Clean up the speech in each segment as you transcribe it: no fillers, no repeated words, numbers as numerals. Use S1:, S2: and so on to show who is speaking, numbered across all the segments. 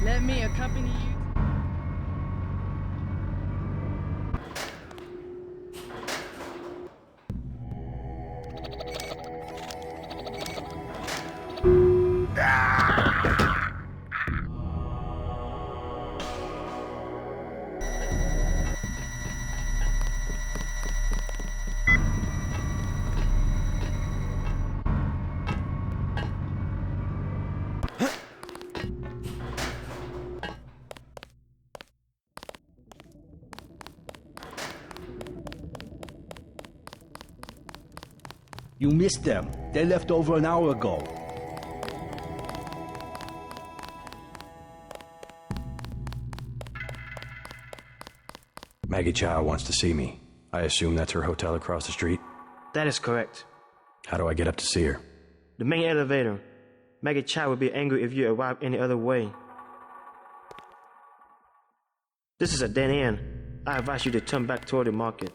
S1: Let me accompany you.
S2: You missed them. They left over an hour ago.
S3: Maggie Chow wants to see me. I assume that's her hotel across the street?
S4: That is correct.
S3: How do I get up to see her?
S4: The main elevator. Maggie Chow would be angry if you arrive any other way. This is a dead end. I advise you to turn back toward the market.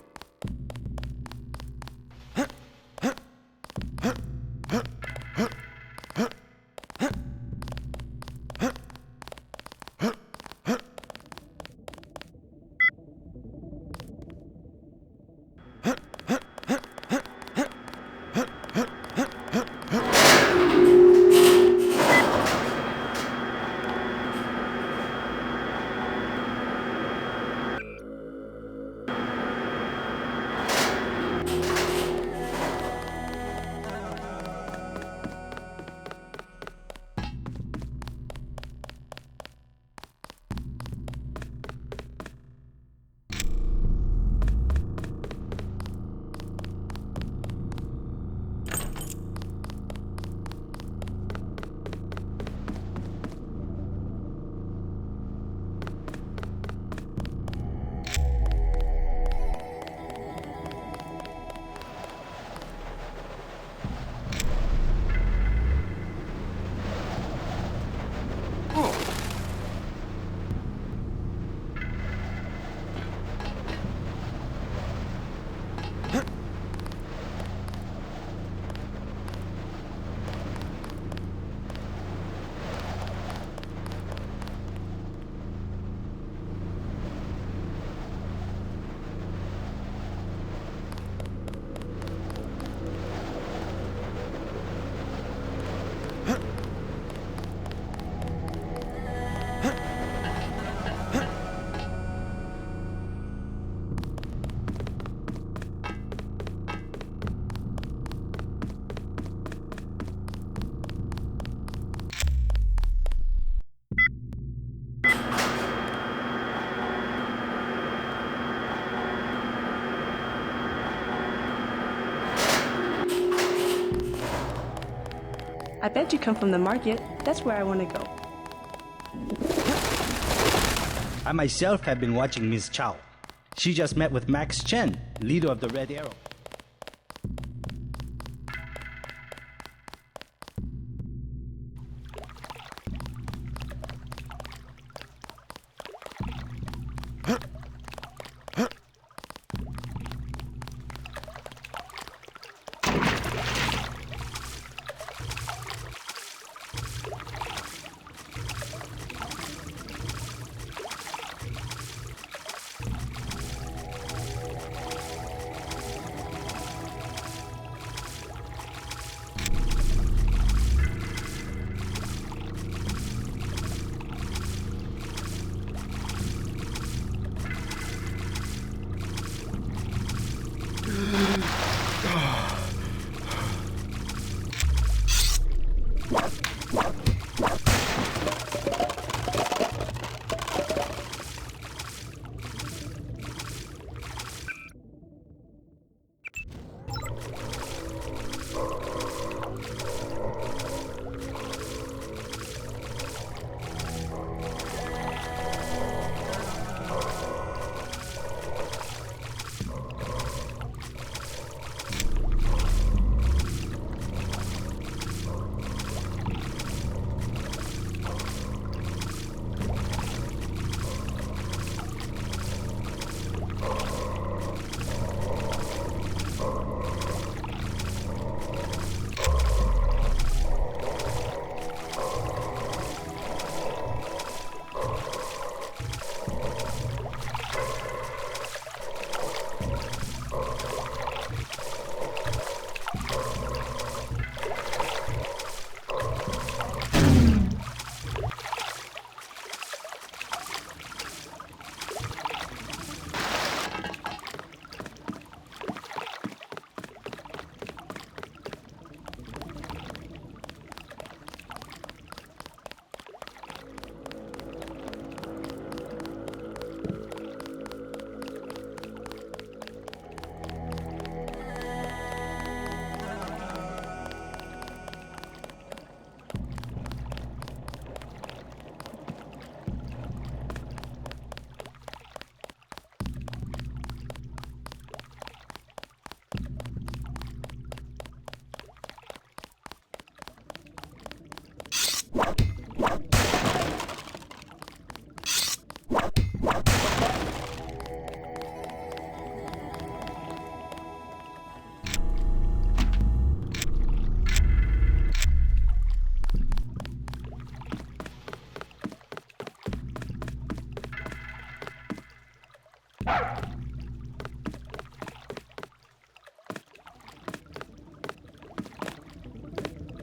S5: I bet you come from the market. That's where I want to go.
S2: I myself have been watching Miss Chow. She just met with Max Chen, leader of the Red Arrow.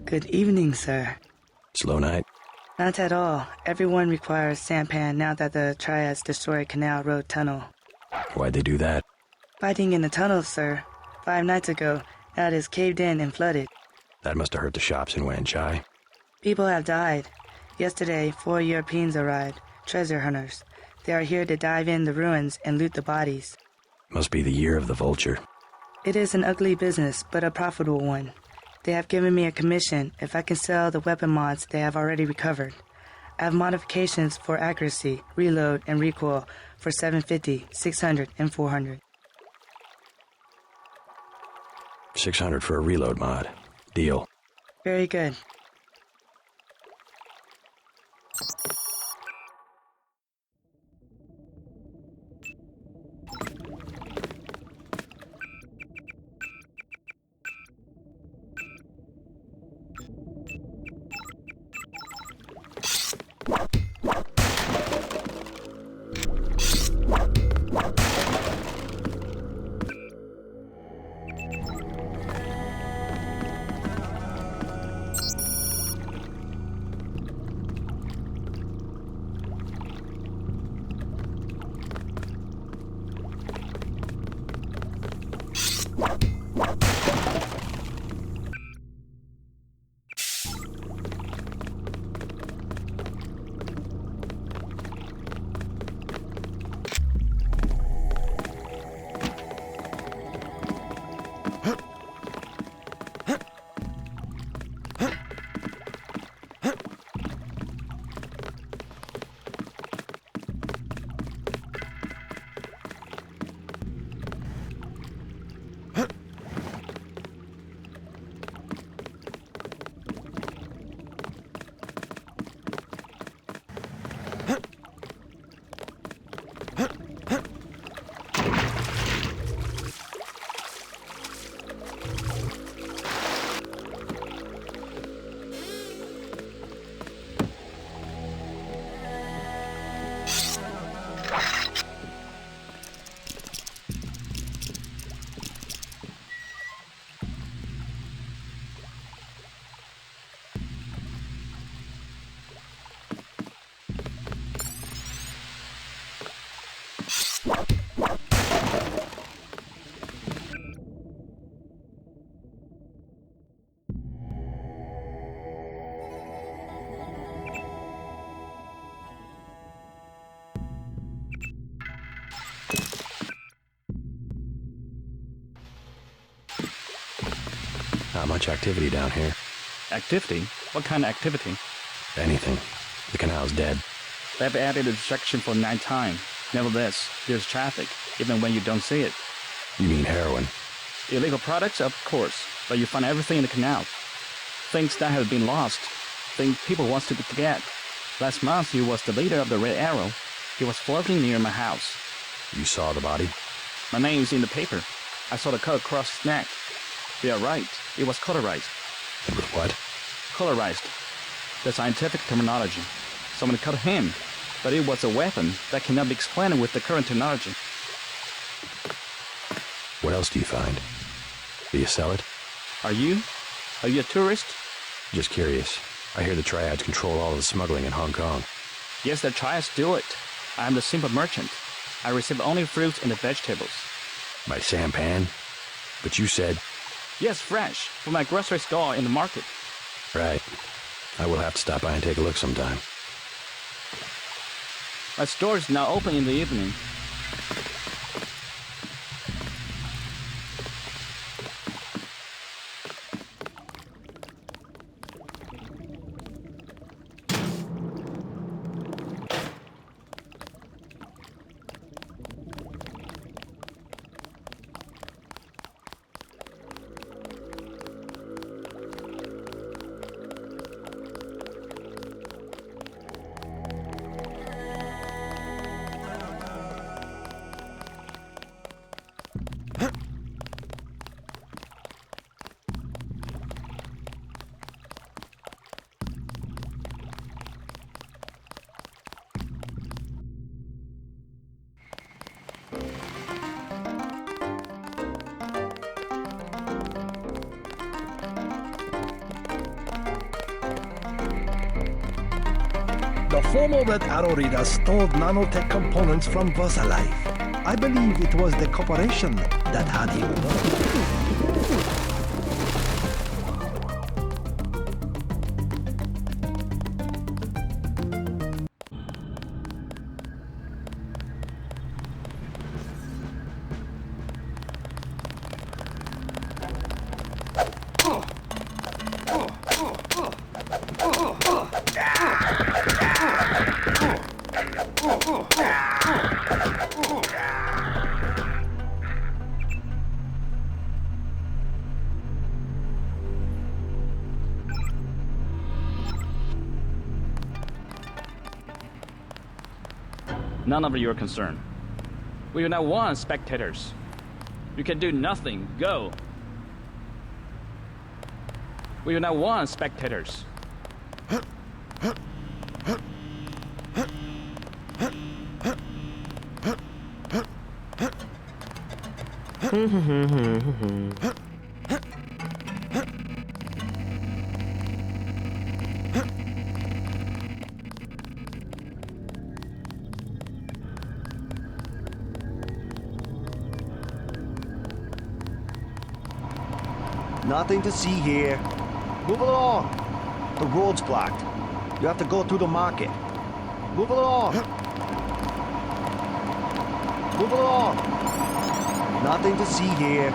S1: Good evening, sir.
S3: Slow night?
S1: Not at all. Everyone requires sampan now that the Triads destroyed Canal Road Tunnel.
S3: Why'd they do that?
S1: Fighting in the tunnel, sir. 5 nights ago, now it is caved in and flooded.
S3: That must have hurt the shops in Wan Chai.
S1: People have died. Yesterday, 4 Europeans arrived, treasure hunters. They are here to dive in the ruins and loot the bodies.
S3: Must be the year of the vulture.
S1: It is an ugly business, but a profitable one. They have given me a commission if I can sell the weapon mods they have already recovered. I have modifications for accuracy, reload, and recoil for 750, 600, and 400.
S3: 600 for a reload mod. Deal.
S1: Very good.
S3: Not much activity down here.
S6: Activity? What kind of activity?
S3: Anything. The canal's dead.
S6: They've added a distraction for nighttime. Nevertheless, there's traffic, even when you don't see it.
S3: You mean heroin?
S6: Illegal products, of course, but you find everything in the canal. Things that have been lost. Things people want to get. Last month, he was the leader of the Red Arrow. He was floating near my house.
S3: You saw the body?
S6: My name's in the paper. I saw the cut across his neck. They are right. It was colorized.
S3: It was what?
S6: Colorized. The scientific terminology. Someone cut him, but it was a weapon that cannot be explained with the current technology.
S3: What else do you find? Do you sell it?
S6: Are you? Are you a tourist?
S3: Just curious. I hear the Triads control all of the smuggling in Hong Kong.
S6: Yes, the Triads do it. I am the simple merchant. I receive only fruits and the vegetables.
S3: By sampan? But you said...
S6: Yes, fresh, from my grocery store in the market.
S3: Right. I will have to stop by and take a look sometime.
S6: My store is now open in the evening.
S7: FOMO Red Arrow Reader stole nanotech components from VersaLife. I believe it was the corporation that had him.
S6: None of your concern. We do not want spectators. You can do nothing. Go. We do not want spectators.
S8: Nothing to see here. Move along. The road's blocked. You have to go through the market. Move along. Move along. Nothing to see here.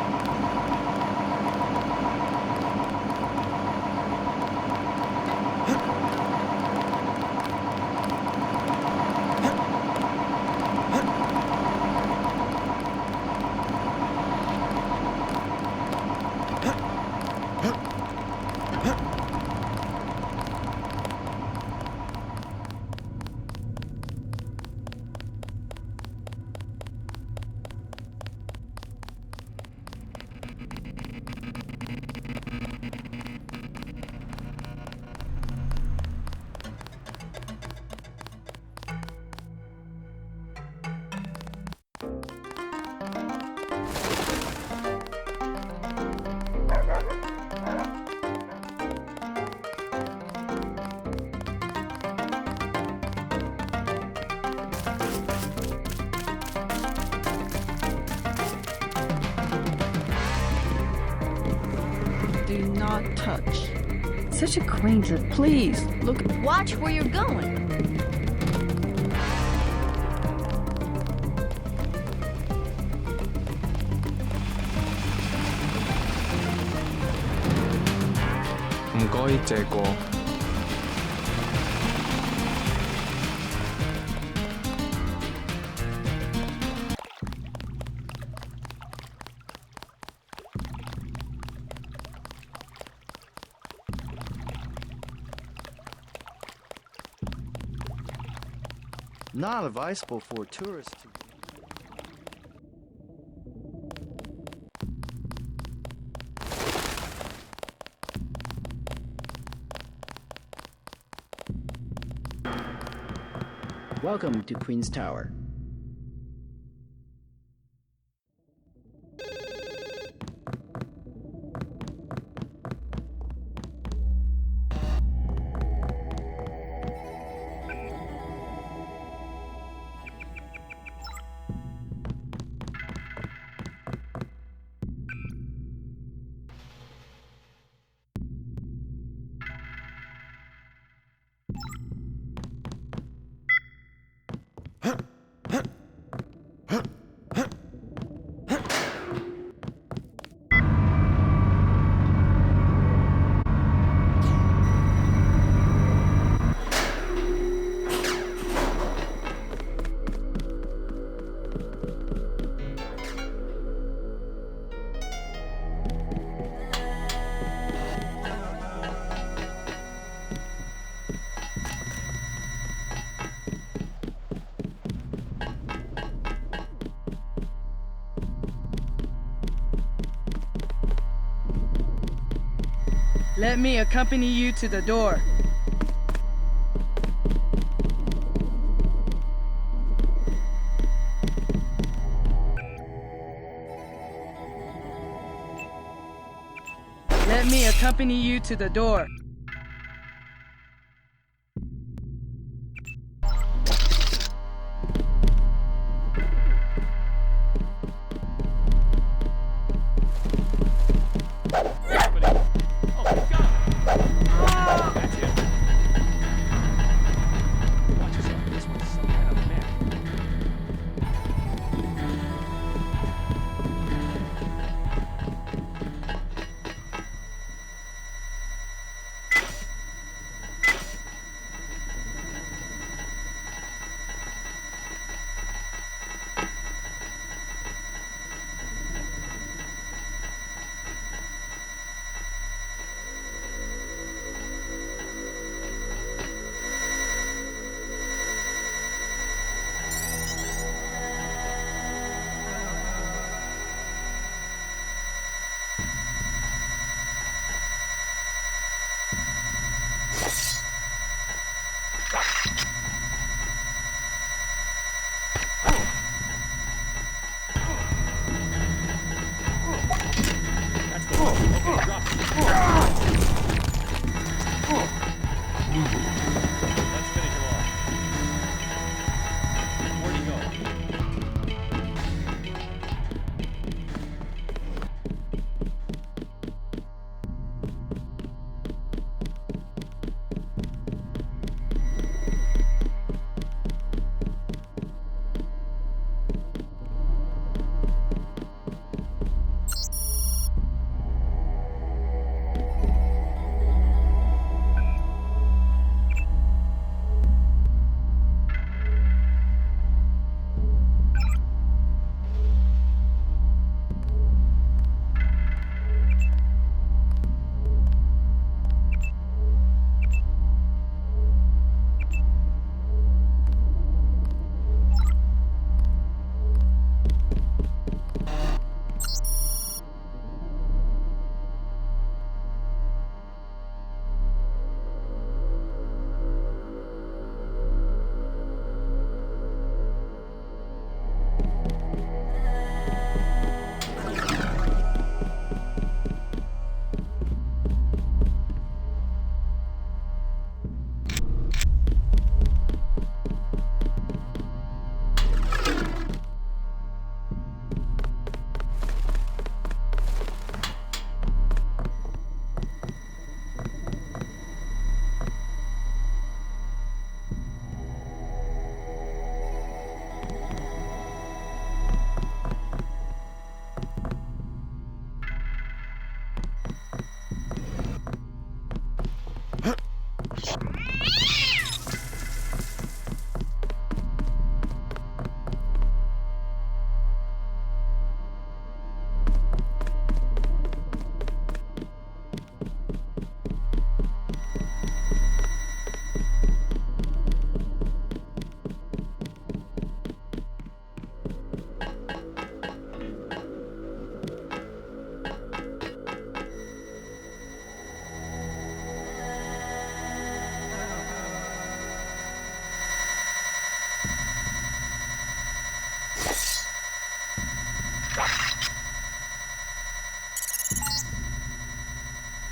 S5: Do not touch. Such a quainter. Please, look.
S9: Watch where you're going.
S8: Not advisable for tourists to...
S10: Welcome to Queen's Tower.
S1: Let me accompany you to the door. Let me accompany you to the door.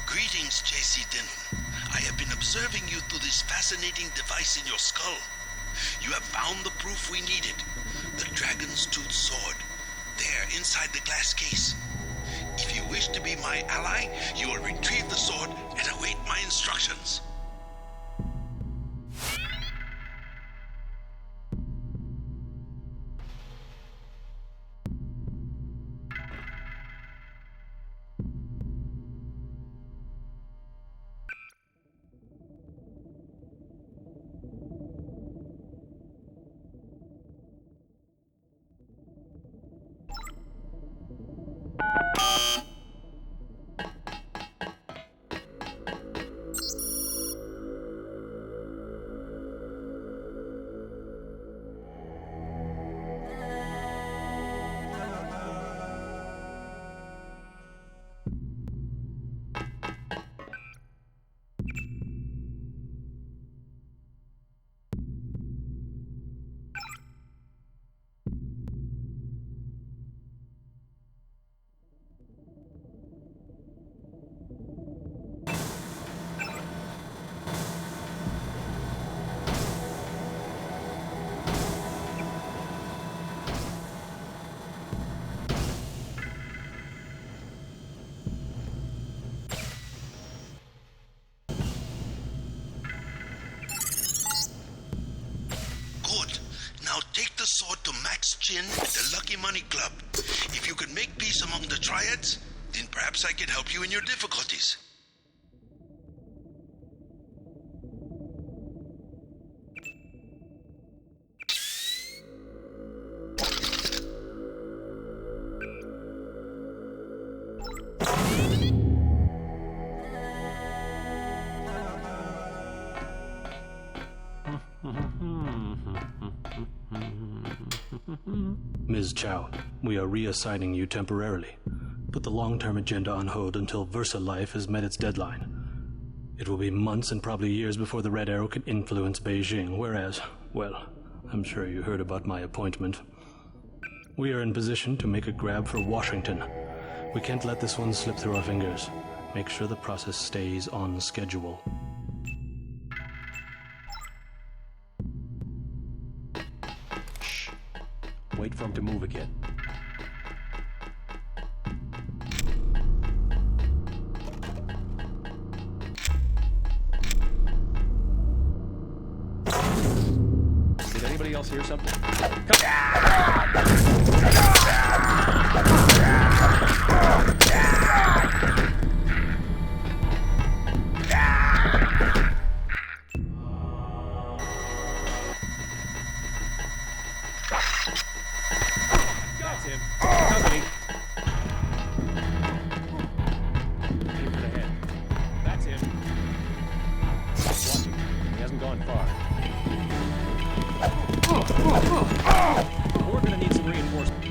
S9: Greetings, J.C. Denton. I have been observing you through this fascinating device in your skull. You have found the proof we needed. The Dragon's Tooth Sword. There, inside the glass case. If you wish to be my ally, you will retrieve the sword and await my instructions. Sword to Max Chin at the Lucky Money Club. If you can make peace among the triads, then perhaps I can help you in your difficulties.
S3: Ms. Chow, we are reassigning you temporarily. Put the long-term agenda on hold until VersaLife has met its deadline. It will be months and probably years before the Red Arrow can influence Beijing, whereas, well, I'm sure you heard about my appointment. We are in position to make a grab for Washington. We can't let this one slip through our fingers. Make sure the process stays on schedule. Wait for him to move again.
S11: Did anybody else hear something? We're gonna need some reinforcements.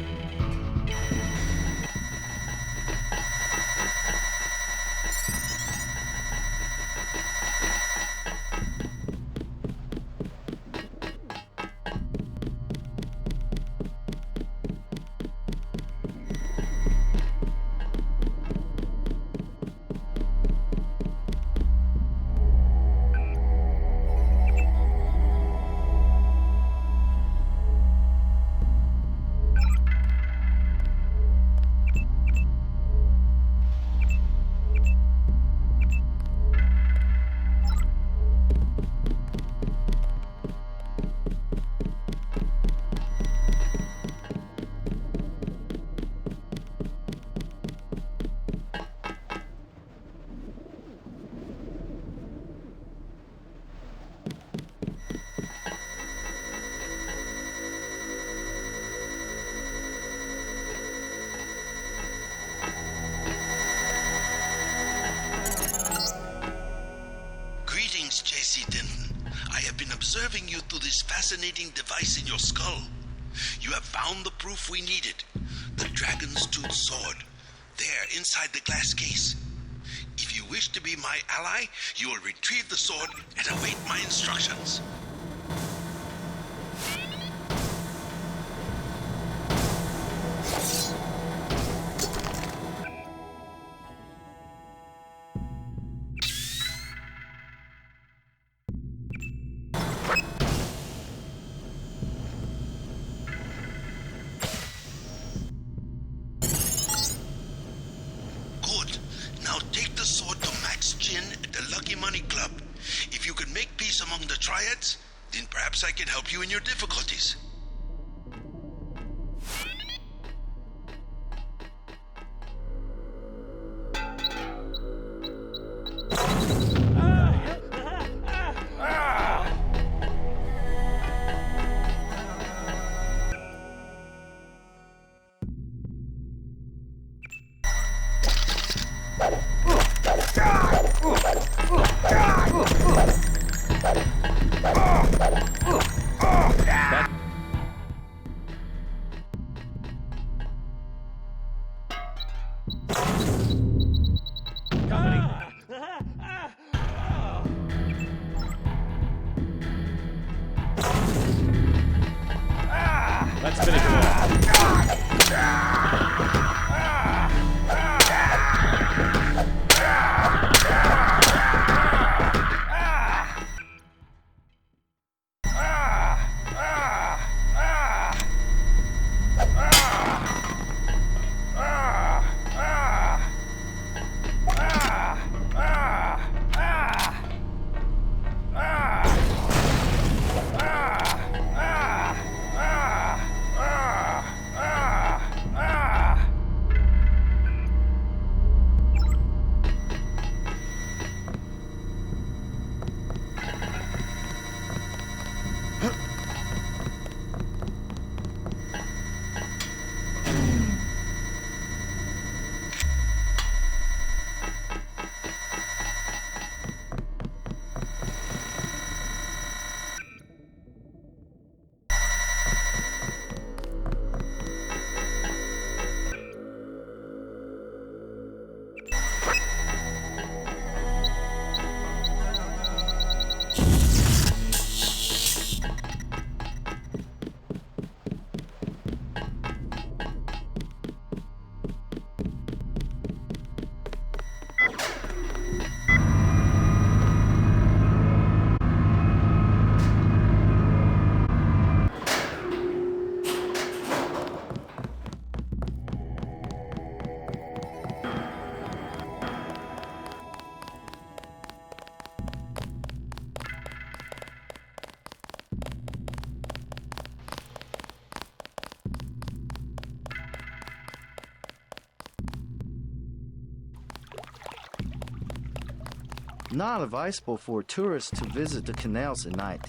S9: observing you through this fascinating device in your skull. You have found the proof we needed. The Dragon's Tooth Sword. There, inside the glass case. If you wish to be my ally, you will retrieve the sword and await my instructions. triads? Then perhaps I can help you in your difficulties.
S11: Let's finish him off.
S8: Not advisable for tourists to visit the canals at night.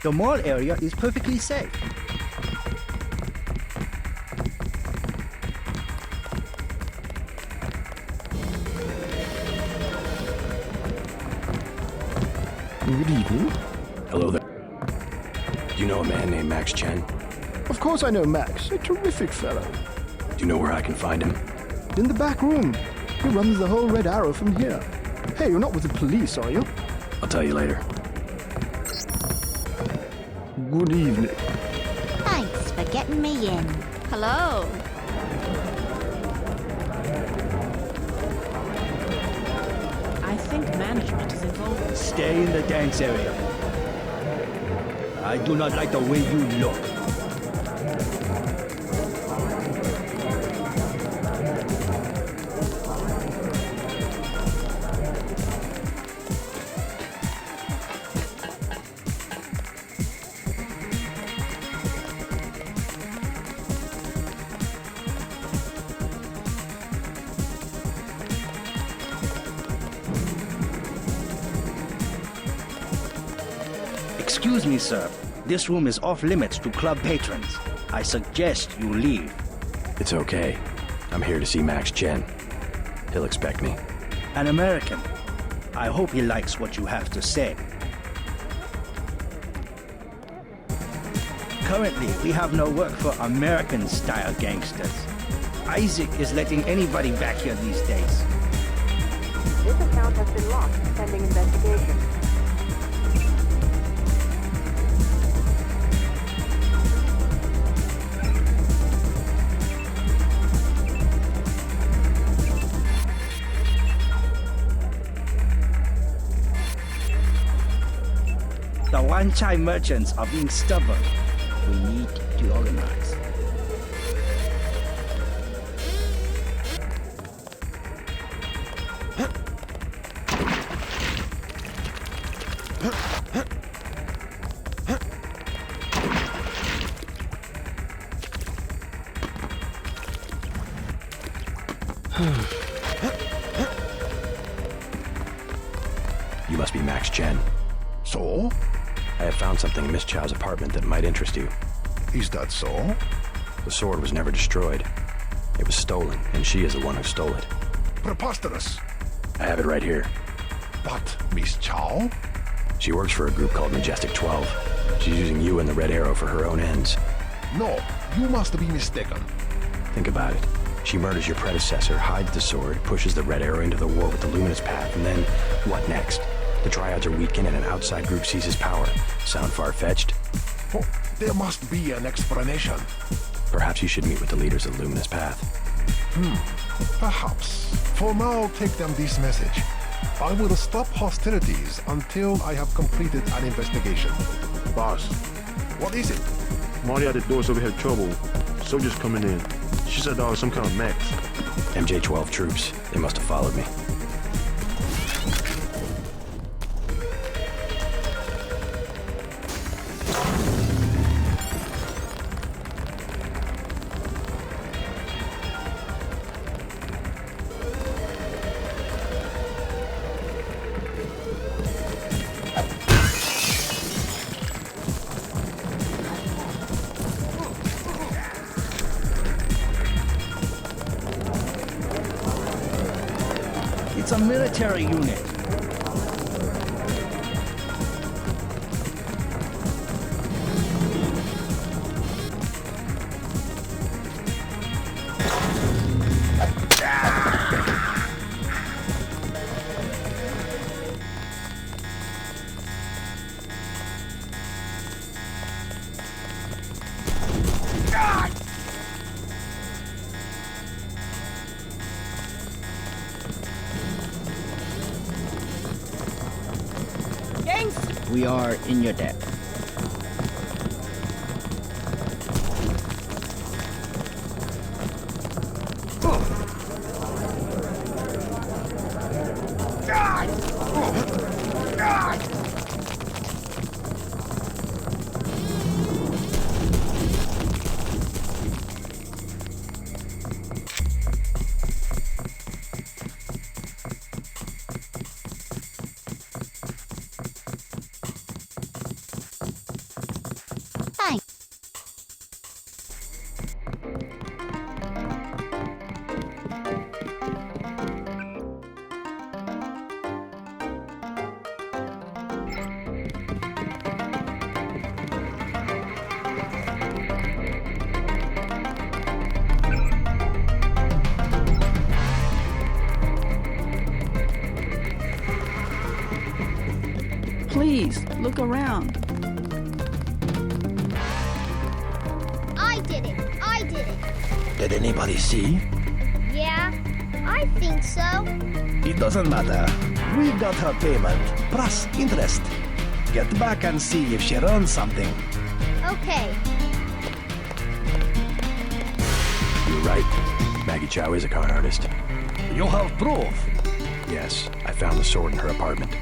S2: The mall area is perfectly safe.
S12: Good evening.
S13: Hello there. Do you know a man named Max Chen?
S12: Of course I know Max, a terrific fellow.
S13: Do you know where I can find him?
S12: In the back room. He runs the whole Red Arrow from here. Hey, you're not with the police, are you?
S13: I'll tell you later.
S12: Good evening.
S14: Thanks for getting me in. Hello.
S5: I think management is involved.
S2: Stay in the dance area. I do not like the way you look. Excuse me, sir. This room is off limits to club patrons. I suggest you leave.
S13: It's okay. I'm here to see Max Chen. He'll expect me.
S2: An American. I hope he likes what you have to say. Currently, we have no work for American-style gangsters. Isaac is letting anybody back here these days.
S15: This account has been locked pending investigation.
S2: The one-chai merchants are being stubborn.
S10: We need to organize.
S13: You must be Max Chen.
S7: So?
S13: I have found something in Miss Chow's apartment that might interest you.
S7: Is that so?
S13: The sword was never destroyed. It was stolen, and she is the one who stole it.
S7: Preposterous.
S13: I have it right here.
S7: But Miss Chow?
S13: She works for a group called Majestic 12. She's using you and the Red Arrow for her own ends.
S7: No, you must be mistaken.
S13: Think about it. She murders your predecessor, hides the sword, pushes the Red Arrow into the war with the Luminous Path, and then, what next? The Triads are weakened and an outside group seizes power. Sound far-fetched?
S7: Oh, there must be an explanation.
S13: Perhaps you should meet with the leaders of the Luminous Path.
S7: Perhaps. For now, take them this message. I will stop hostilities until I have completed an investigation.
S4: Boss,
S7: What is it?
S4: Marty at the door said we had trouble. Soldiers coming in. She said there was some kind of mechs.
S13: MJ-12 troops. They must have followed me.
S2: It's a military unit.
S10: We are in your debt.
S5: Please, look around.
S16: I did it! I did it!
S7: Did anybody see?
S16: Yeah, I think so.
S7: It doesn't matter. We got her payment, plus interest. Get back and see if she runs something.
S16: Okay.
S13: You're right. Maggie Chow is a con artist.
S7: You have proof?
S13: Yes, I found the sword in her apartment.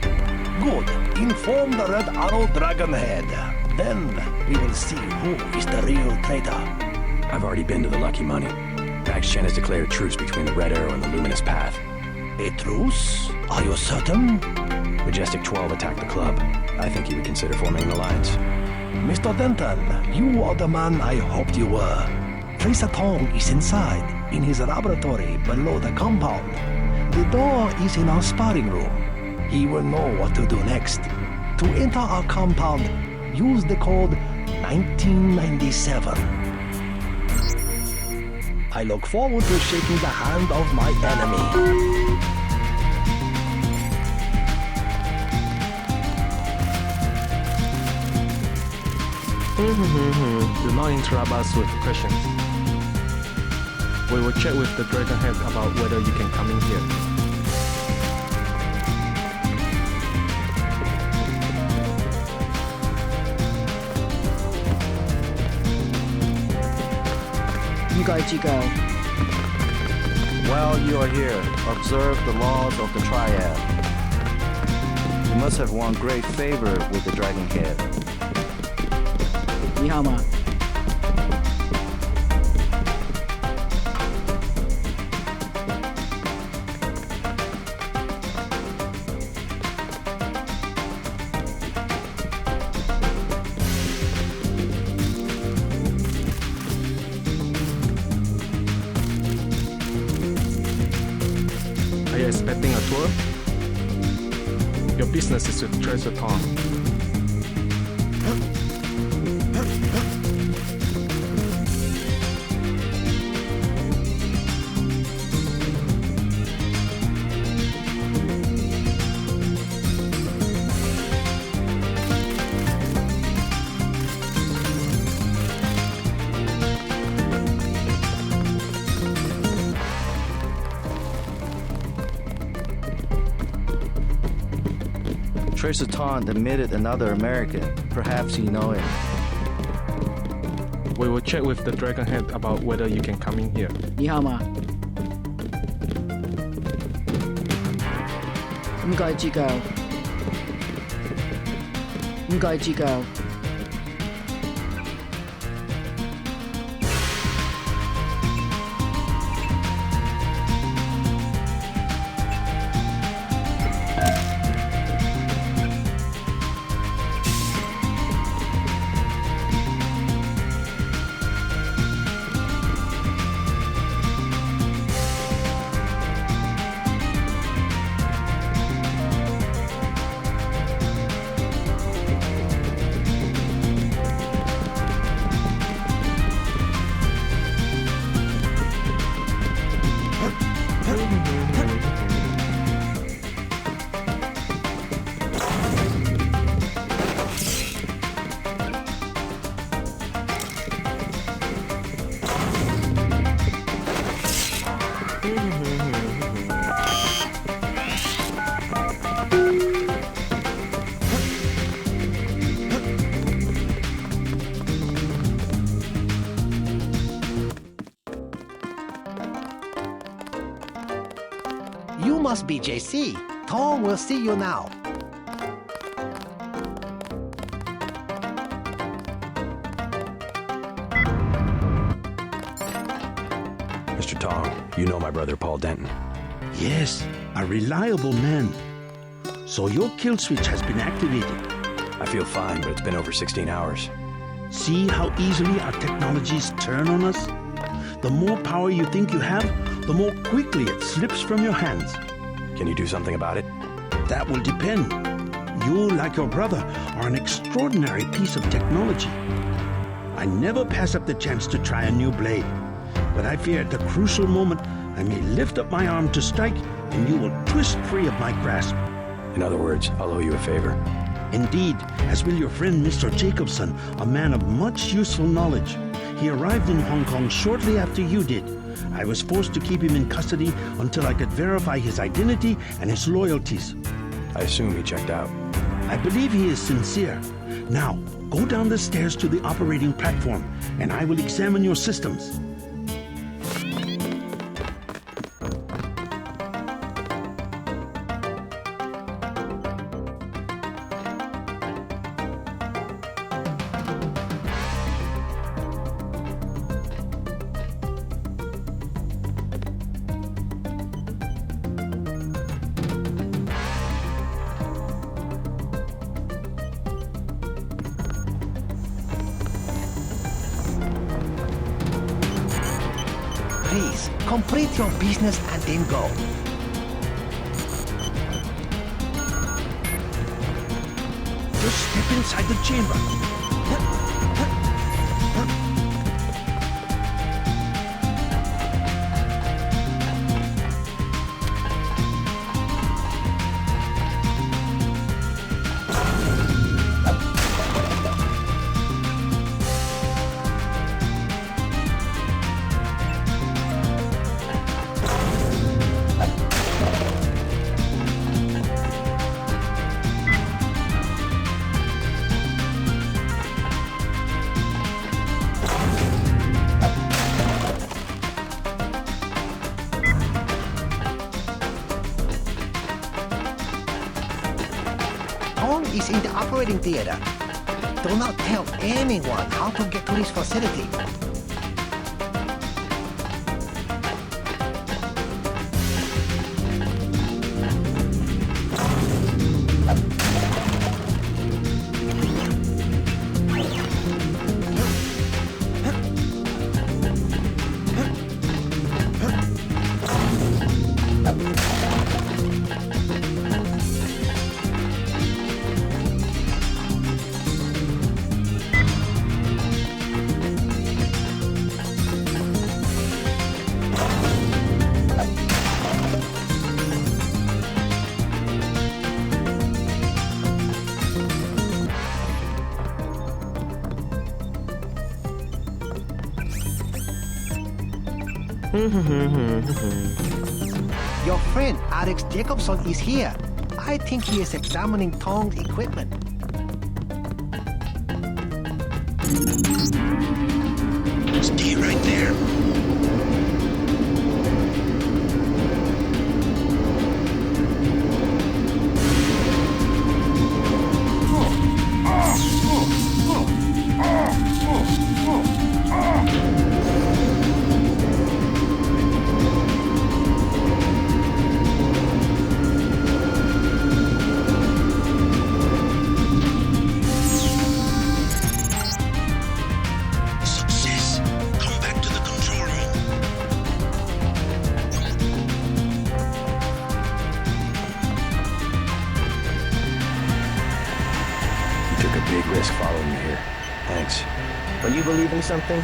S7: Good. Inform the Red Arrow Dragon Head. Then we will see who is the real traitor.
S13: I've already been to the Lucky Money. Max Chen has declared truce between the Red Arrow and the Luminous Path.
S7: A truce? Are you certain?
S13: Majestic 12 attacked the club. I think he would consider forming an alliance.
S7: Mr. Denton, you are the man I hoped you were. Tracer Tong is inside, in his laboratory below the compound. The door is in our sparring room. He will know what to do next. To enter our compound, use the code 1997. I look forward to shaking the hand of my enemy.
S4: Do not interrupt us with questions. We will check with the Dragon Head about whether you can come in here.
S8: While you are here, observe the laws of the Triad. You must have won great favor with the Dragon Head.
S10: 你好吗？
S4: Are you expecting a tour? Your business is with Tracer Town.
S8: Tracer Town admitted another American. Perhaps you know him.
S4: We will check with the Dragon Head about whether you can come in here.
S10: 你好吗？唔該指教。唔該指教。
S7: You must be JC. Tom will see you now.
S13: Mr. Tong, you know my brother Paul Denton.
S9: Yes, a reliable man. So your kill switch has been activated.
S13: I feel fine, but it's been over 16 hours.
S9: See how easily our technologies turn on us? The more power you think you have, the more quickly it slips from your hands.
S13: Can you do something about it?
S9: That will depend. You, like your brother, are an extraordinary piece of technology. I never pass up the chance to try a new blade. But I fear at the crucial moment, I may lift up my arm to strike, and you will twist free of my grasp.
S13: In other words, I'll owe you a favor.
S9: Indeed, as will your friend Mr. Jacobson, a man of much useful knowledge. He arrived in Hong Kong shortly after you did. I was forced to keep him in custody until I could verify his identity and his loyalties.
S13: I assume he checked out.
S9: I believe he is sincere. Now, go down the stairs to the operating platform, and I will examine your systems.
S7: Please, complete your business and then go.
S9: Just step inside the chamber.
S7: operating theater. Do not tell anyone how to get to this facility. Your friend Alex Jacobson is here. I think he is examining Tong's equipment.
S9: Stay right there.
S17: When you believe in something,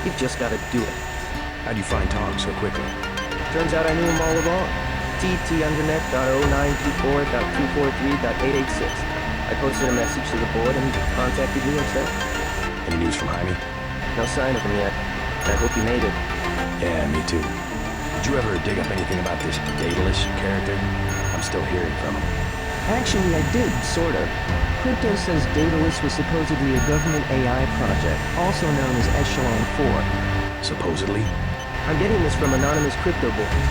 S17: you've just got to do it.
S13: How'd you find Tong so quickly?
S17: Turns out I knew him all along. tt_undernet.0924.243.886. I posted a message to the board and he contacted me himself.
S13: Any news from Jaime?
S17: No sign of him yet. I hope he made it.
S13: Yeah, me too. Did you ever dig up anything about this Daedalus character? I'm still hearing from him.
S17: Actually, I did, sort of. Crypto says Daedalus was supposedly a government AI project, also known as Echelon 4.
S13: Supposedly?
S17: I'm getting this from anonymous crypto boards.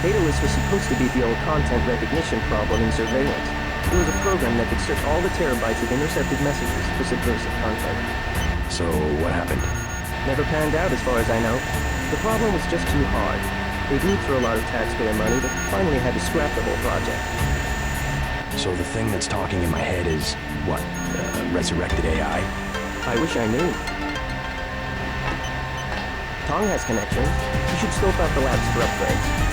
S17: Daedalus was supposed to beat the old content recognition problem in surveillance. It was a program that could search all the terabytes of intercepted messages for subversive content.
S13: So, what happened?
S17: Never panned out as far as I know. The problem was just too hard. They blew through a lot of taxpayer money, but finally had to scrap the whole project.
S13: So the thing that's talking in my head is, what, resurrected AI?
S17: I wish I knew. Tong has connections. You should scope out the labs for upgrades.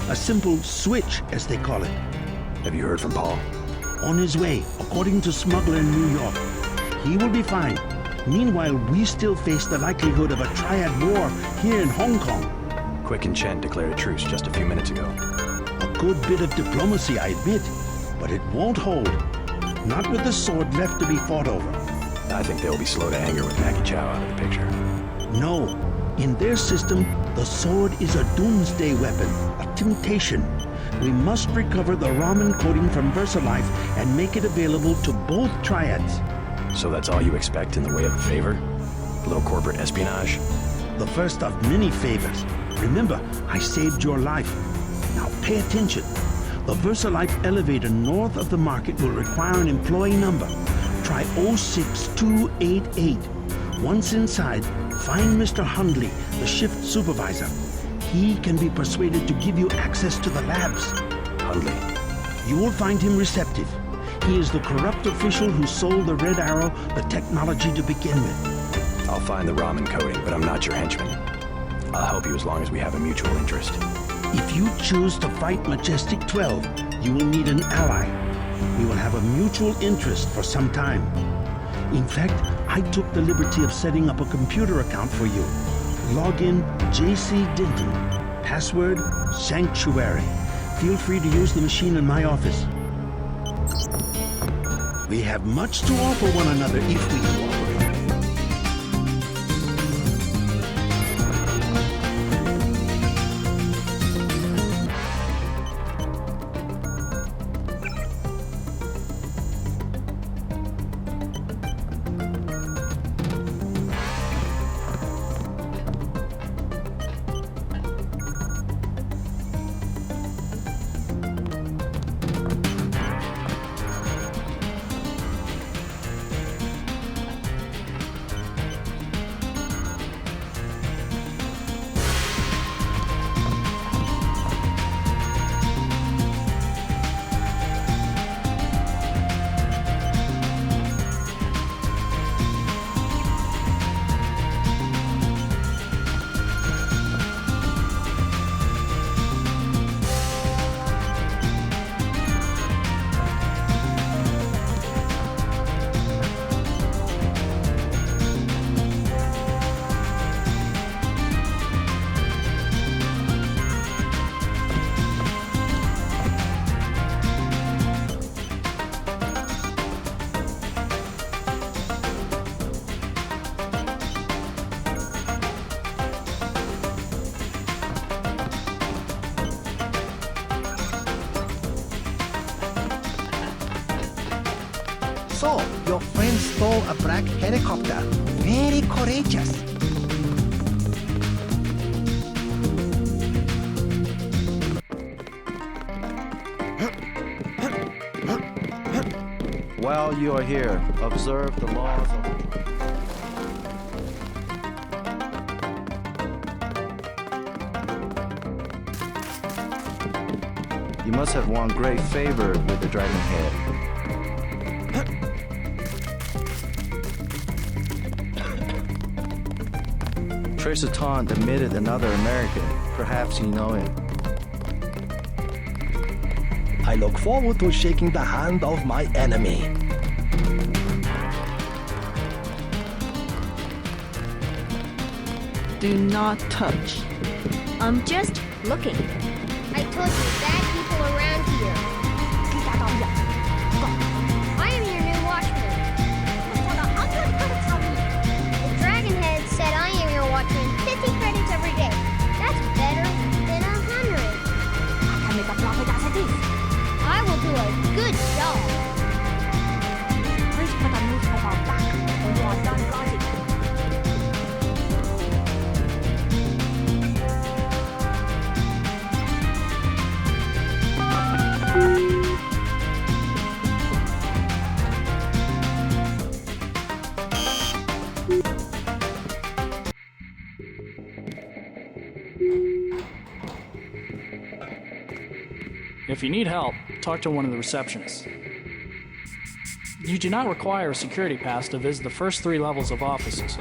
S18: A simple switch, as they call it.
S13: Have you heard from Paul?
S18: On his way, according to smuggler in New York. He will be fine. Meanwhile, we still face the likelihood of a triad war here in Hong Kong.
S13: Quick and Chen declared a truce just a few minutes ago.
S18: A good bit of diplomacy, I admit, but it won't hold. Not with the sword left to be fought over.
S13: I think they'll be slow to anger with Maggie Chow out of the picture.
S18: No. In their system, the sword is a doomsday weapon, a temptation. We must recover the Raman coding from VersaLife and make it available to both triads.
S13: So that's all you expect in the way of a favor? A little corporate espionage?
S18: The first of many favors. Remember, I saved your life. Now pay attention. The VersaLife elevator north of the market will require an employee number. Try 06288. Once inside, find Mr. Hundley, the shift supervisor. He can be persuaded to give you access to the labs.
S13: Hundley.
S18: You will find him receptive. He is the corrupt official who sold the Red Arrow the technology to begin with.
S13: I'll find the Raman coding, but I'm not your henchman. I'll help you as long as we have a mutual interest.
S18: If you choose to fight Majestic 12, you will need an ally. We will have a mutual interest for some time. In fact, I took the liberty of setting up a computer account for you. Login JC Denton. Password Sanctuary. Feel free to use the machine in my office. We have much to offer one another if we cooperate.
S7: So, your friend stole a black helicopter. Very courageous.
S8: While you are here, observe the laws of... You must have won great favor with the Dragon Head. Tracer Taunt admitted another American. Perhaps you know him.
S7: I look forward to shaking the hand of my enemy.
S5: Do not touch.
S16: I'm just looking. I told you, bad people around here. I am your new watchman. The Dragon Head said I am your watchman 50 credits every day. That's better than 100. I will do a good job.
S14: Please put the newspaper back when you are done writing.
S6: If you need help, talk to one of the receptionists. You do not require a security pass to visit the first 3 levels of offices.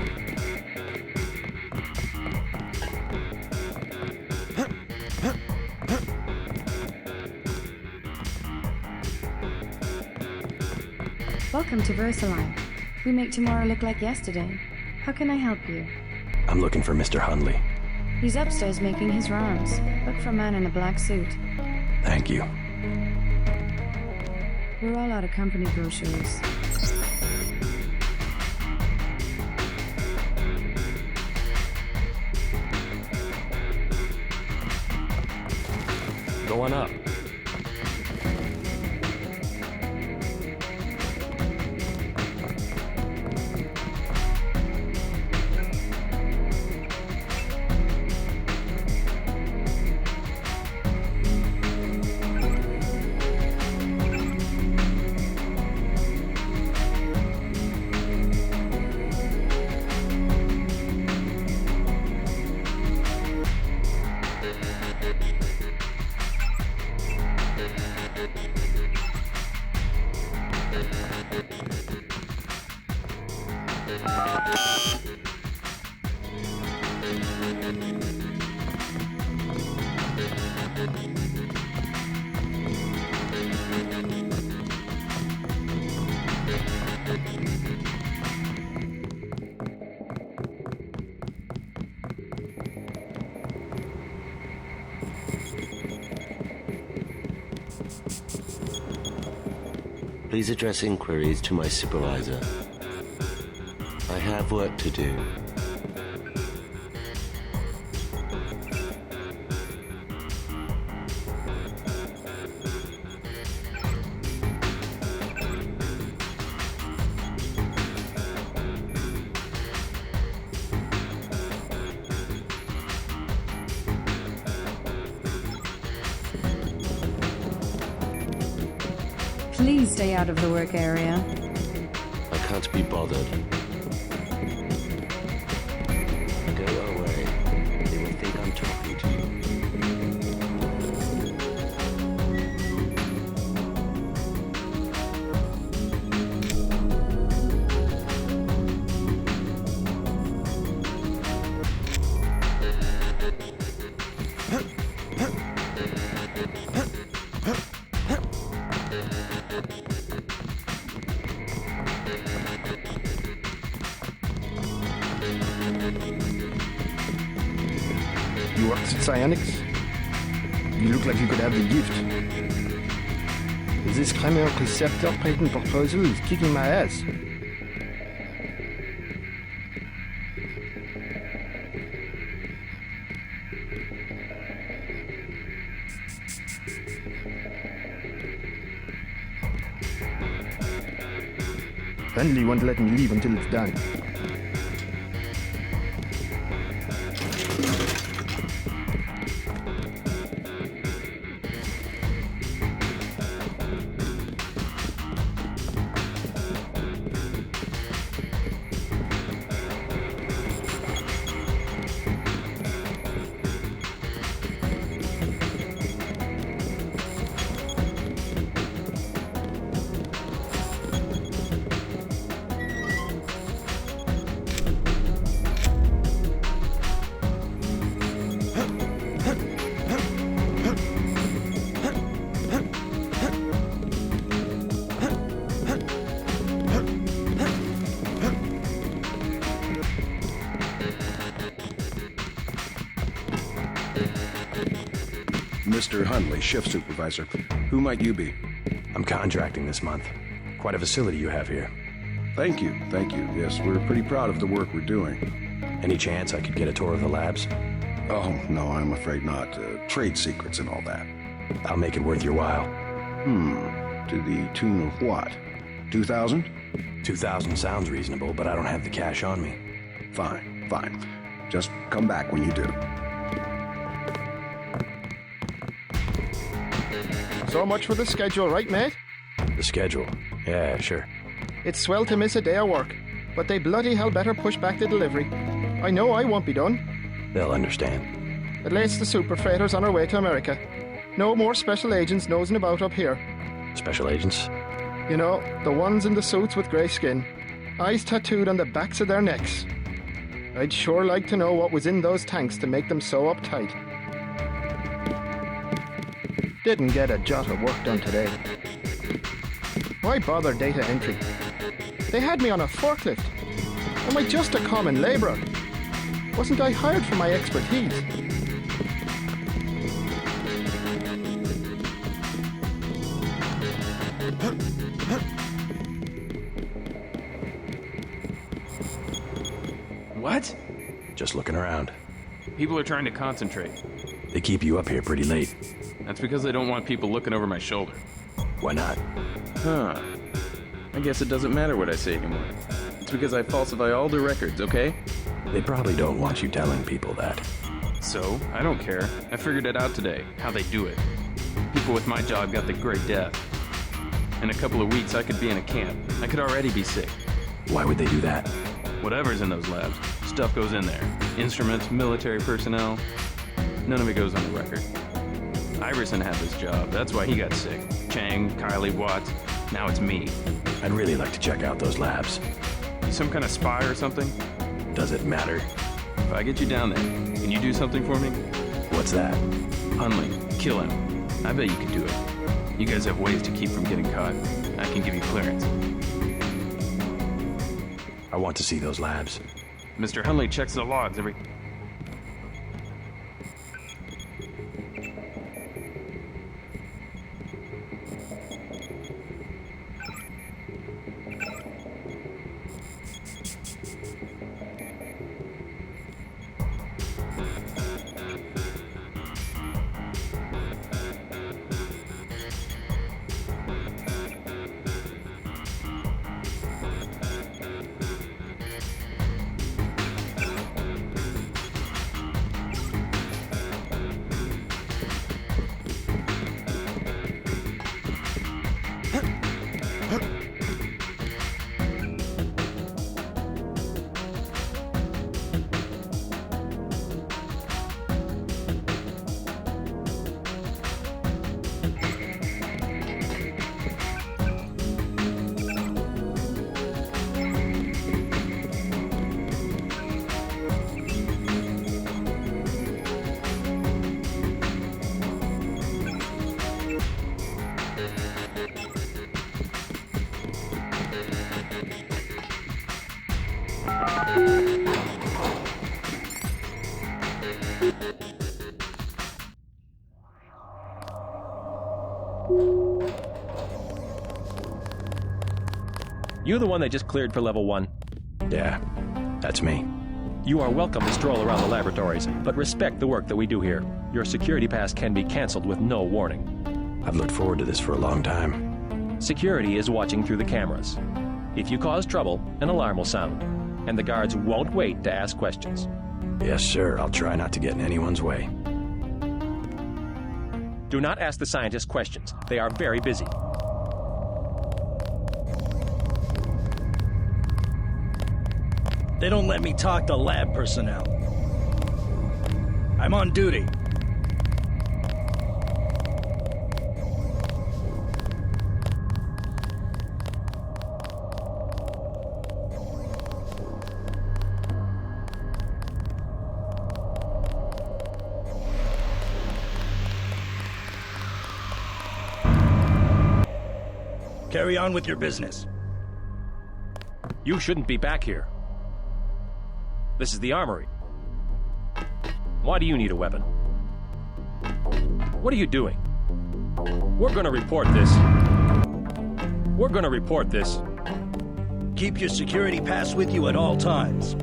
S19: Welcome to Versailles. We make tomorrow look like yesterday. How can I help you?
S13: I'm looking for Mr. Hundley.
S19: He's upstairs making his rounds. Look for a man in a black suit.
S13: Thank you.
S19: We're all out of company brochures.
S4: Go on up.
S20: Please address inquiries to my supervisor. I have work to do.
S19: Please stay out of the work area.
S20: I can't be bothered. Go away. They will think I'm talking to you.
S12: You worked at Cyanics? You look like you could have the gift. This Kramer receptor patent proposal is kicking my ass. Friendly won't let me leave until it's done.
S13: Mr. Hundley, shift supervisor. Who might you be? I'm contracting this month. Quite a facility you have here.
S18: Thank you, thank you. Yes, we're pretty proud of the work we're doing.
S13: Any chance I could get a tour of the labs?
S18: Oh, no, I'm afraid not. Trade secrets and all that.
S13: I'll make it worth your while.
S18: To the tune of what? 2,000?
S13: 2,000 sounds reasonable, but I don't have the cash on me.
S18: Fine, fine. Just come back when you do.
S12: So much for the schedule, right, mate?
S13: The schedule? Yeah, sure.
S12: It's swell to miss a day of work, but they bloody hell better push back the delivery. I know I won't be done.
S13: They'll understand.
S12: At least the super freighters on our way to America. No more special agents nosing about up here.
S13: Special agents?
S12: You know, the ones in the suits with grey skin. Eyes tattooed on the backs of their necks. I'd sure like to know what was in those tanks to make them so uptight. Didn't get a jot of work done today. Why bother data entry? They had me on a forklift. Am I just a common labourer? Wasn't I hired for my expertise?
S4: What?
S13: Just looking around.
S4: People are trying to concentrate.
S13: They keep you up here pretty late.
S4: That's because they don't want people looking over my shoulder.
S13: Why not?
S4: Huh. I guess it doesn't matter what I say anymore. It's because I falsify all the records, okay?
S13: They probably don't want you telling people that.
S4: So, I don't care. I figured it out today, how they do it. People with my job got the Great Death. In a couple of weeks, I could be in a camp. I could already be sick.
S13: Why would they do that?
S4: Whatever's in those labs, stuff goes in there. Instruments, military personnel. None of it goes on the record. Iverson had this job. That's why he got sick. Chang, Kylie, Watts. Now it's me.
S13: I'd really like to check out those labs.
S4: You some kind of spy or something?
S13: Does it matter?
S4: If I get you down there, can you do something for me?
S13: What's that?
S4: Hundley, kill him. I bet you can do it. You guys have ways to keep from getting caught. I can give you clearance.
S13: I want to see those labs.
S4: Mr. Hundley checks the logs every...
S21: You the one they just cleared for level 1?
S13: Yeah, that's me.
S21: You are welcome to stroll around the laboratories, but respect the work that we do here. Your security pass can be canceled with no warning.
S13: I've looked forward to this for a long time.
S21: Security is watching through the cameras. If you cause trouble, an alarm will sound, and the guards won't wait to ask questions.
S13: Yes, sir. I'll try not to get in anyone's way.
S21: Do not ask the scientists questions. They are very busy.
S2: They don't let me talk to lab personnel. I'm on duty. Carry on with your business.
S21: You shouldn't be back here. This is the armory. Why do you need a weapon? What are you doing? We're gonna report this. We're gonna report this.
S2: Keep your security pass with you at all times.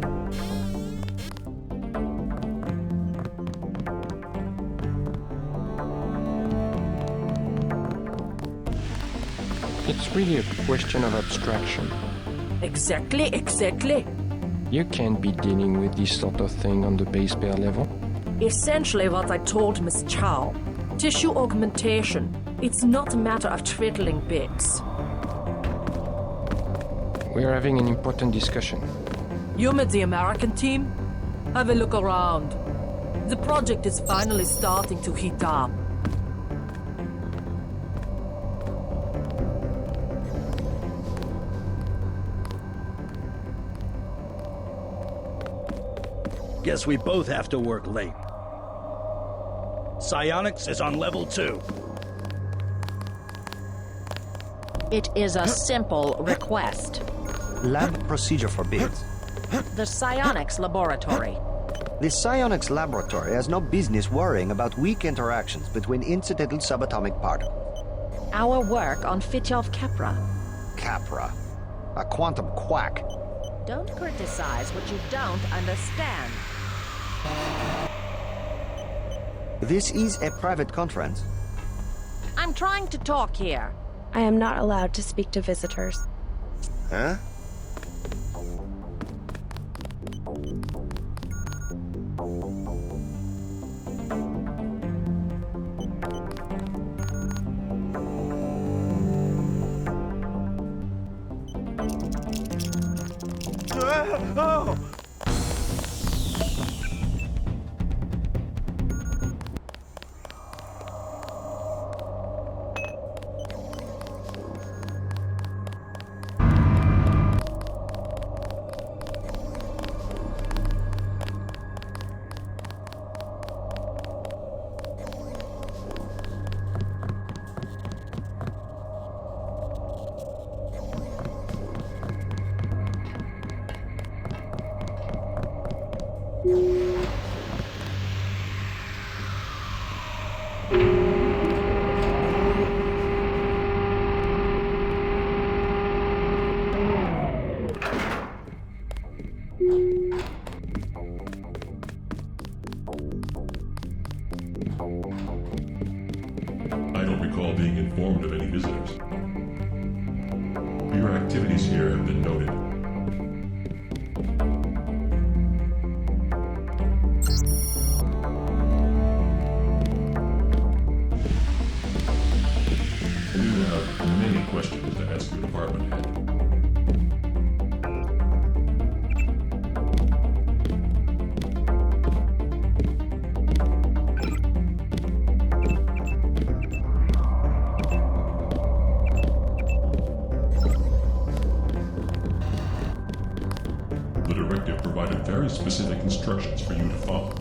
S22: It's really a question of abstraction.
S11: Exactly.
S22: You can't be dealing with this sort of thing on the base pair level.
S11: Essentially what I told Miss Chow. Tissue augmentation. It's not a matter of twiddling bits.
S22: We're having an important discussion.
S11: You met the American team? Have a look around. The project is finally starting to heat up.
S2: Guess we both have to work late. Psionics is on level 2.
S23: It is a simple request.
S8: Lab procedure forbids.
S23: The psionics laboratory.
S8: The psionics laboratory has no business worrying about weak interactions between incidental subatomic particles.
S23: Our work on Fitjov Capra.
S8: Capra. A quantum quack.
S23: Don't criticize what you don't understand.
S8: This is a private conference.
S23: I'm trying to talk here.
S5: I am not allowed to speak to visitors.
S8: Huh?
S2: Oh!
S24: I don't recall being informed of any visitors. Your activities here have been noted. I do have many questions to ask your department head. The directive provided very specific instructions for you to follow.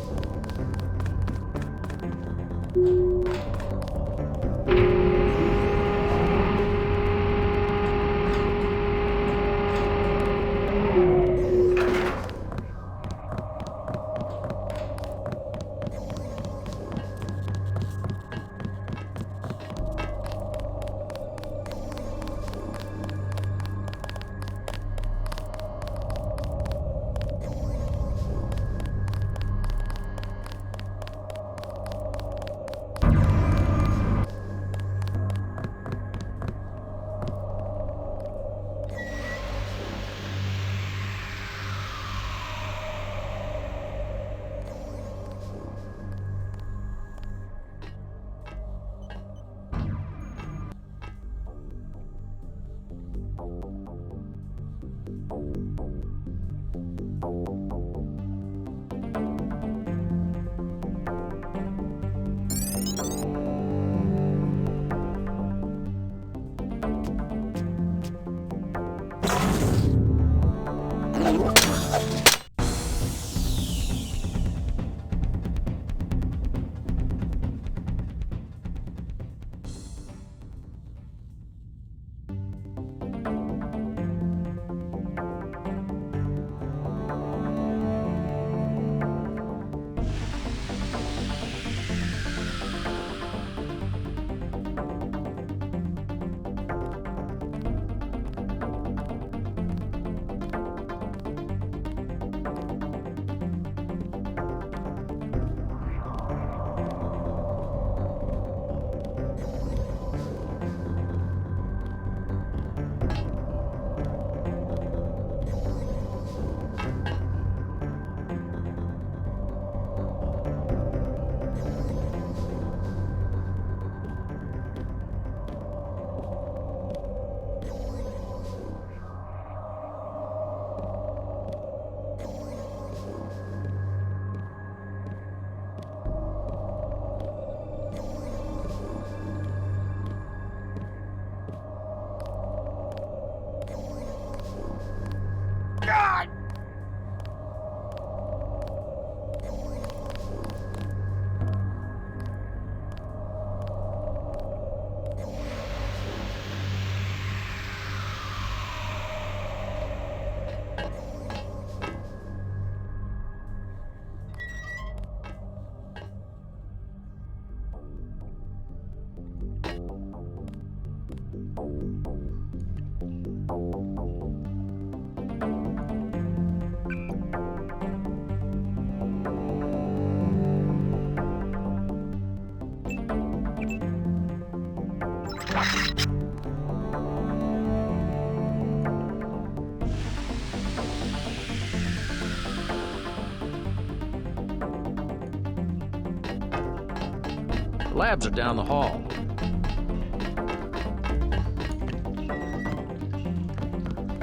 S21: Labs are down the hall.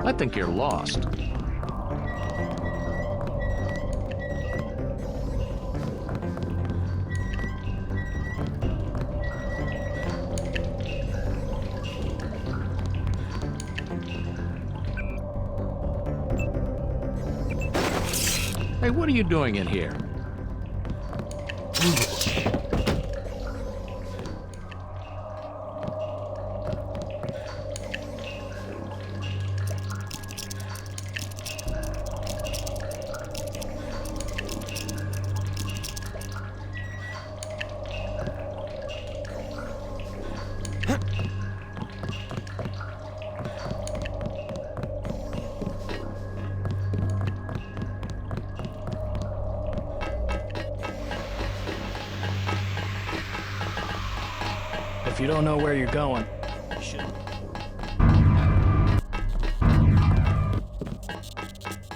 S21: I think you're lost. Hey, what are you doing in here?
S6: If you don't know where you're going, you should.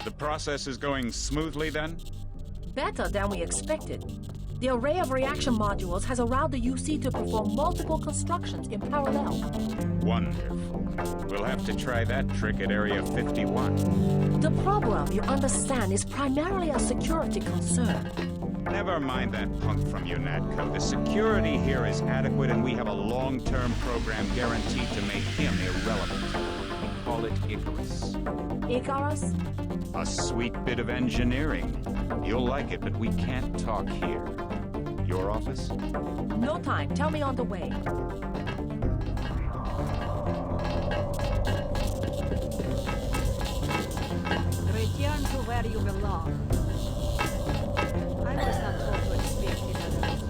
S1: The process is going smoothly then?
S11: Better than we expected. The array of reaction modules has allowed the UC to perform multiple constructions in parallel.
S1: Wonderful. We'll have to try that trick at Area 51.
S11: The problem, you understand, is primarily a security concern.
S1: Never mind that punk from UNATCO. The security here is adequate, and we have a long-term program guaranteed to make him irrelevant. We call it Icarus.
S11: Icarus?
S1: A sweet bit of engineering. You'll like it, but we can't talk here. Your office?
S11: No time. Tell me on the way.
S3: Return to where you belong. I was not told to expect it otherwise.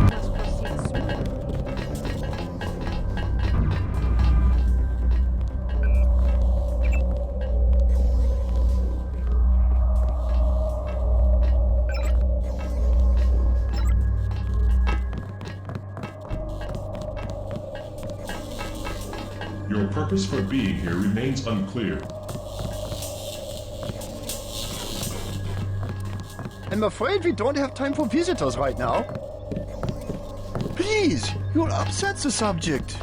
S3: Just proceed smoothly.
S24: Your purpose for being here remains unclear.
S8: I'm afraid we don't have time for visitors right now. Please, you'll upset the subject.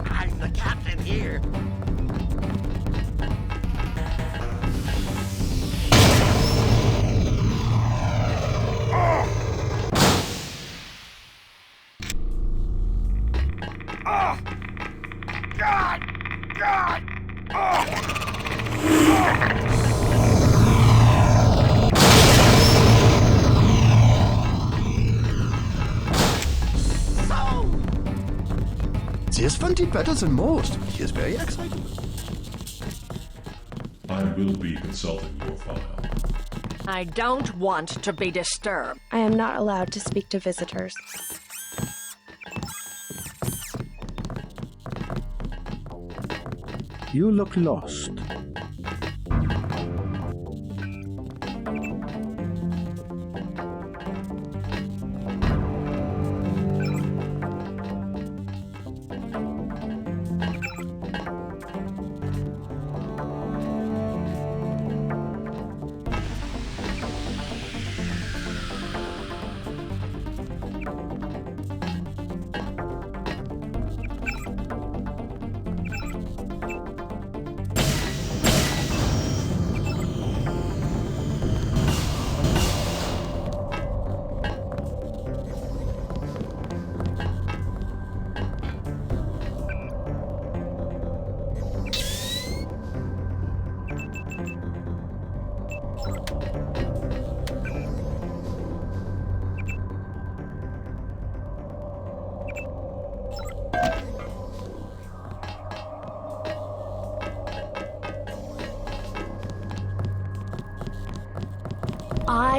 S9: I'm the captain here.
S8: This one did better than most. He is very excited.
S24: I will be consulting your file.
S11: I don't want to be disturbed.
S5: I am not allowed to speak to visitors.
S18: You look lost.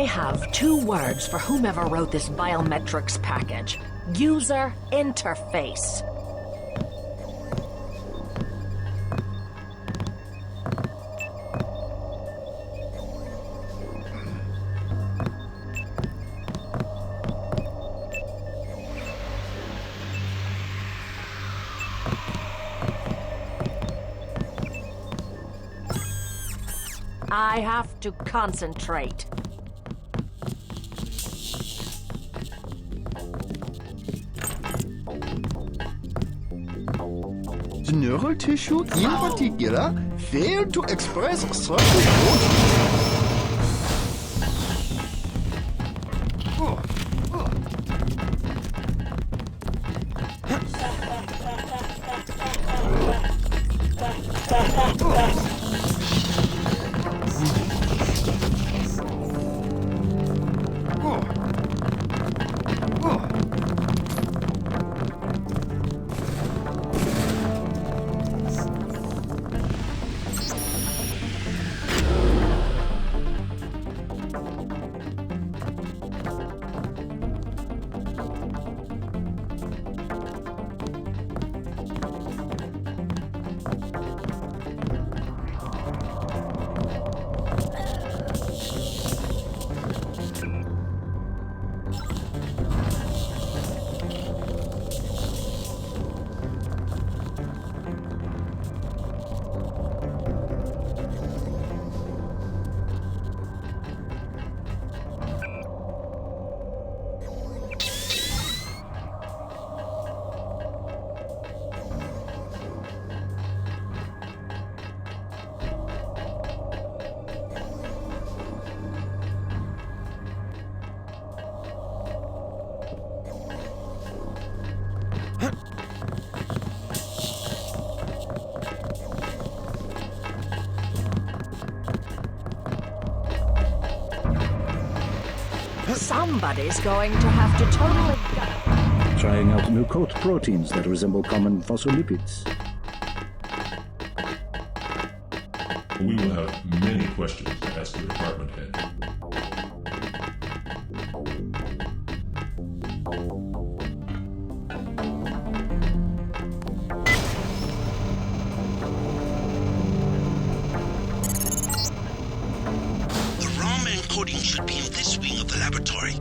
S11: have 2 words for whomever wrote this biometrics package. User interface. I have to concentrate.
S7: The neural tissue in particular failed to express certain proteins.
S11: Somebody's going to have to totally...
S10: Trying out new coat proteins that resemble common phospholipids.
S24: We will have many questions to ask your department head.
S9: The ROM encoding should be in this wing of the laboratory.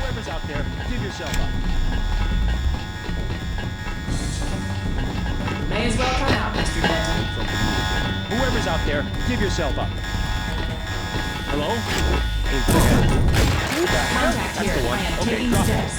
S21: Whoever's out there, give yourself up.
S5: May as well come out, Mr. Denton.
S21: Whoever's out there, give yourself up. Hello?
S5: Contact
S21: That's
S5: here.
S21: the one.
S5: I am
S21: Okay,
S5: taking
S21: drop it.
S5: steps.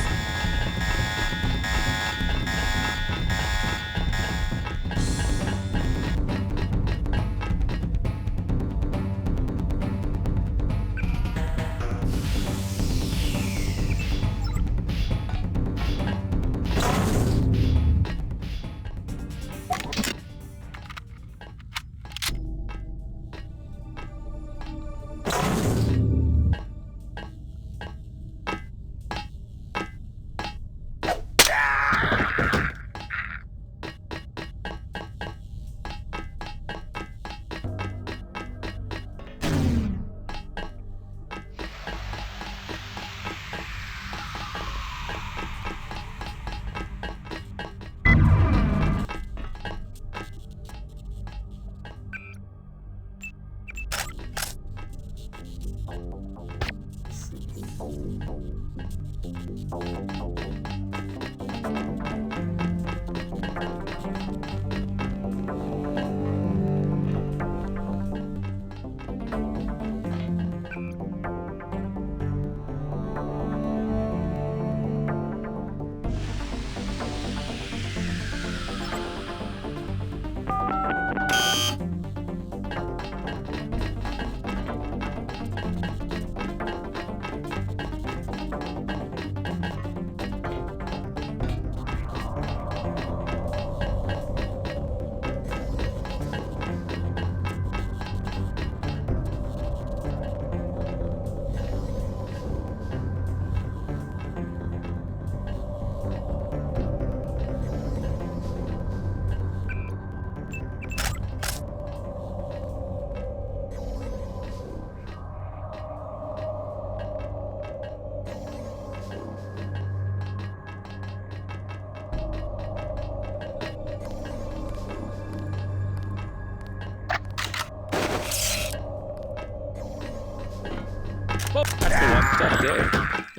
S21: tough day.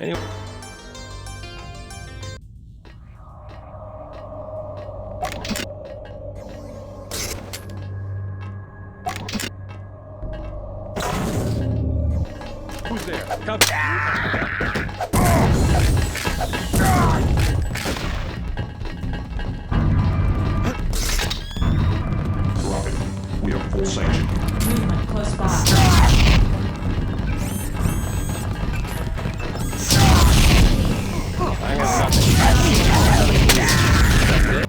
S21: Anyway. Who's there? Come.
S24: We have full sanction.
S11: Movement close by.
S21: I have nothing. That's it.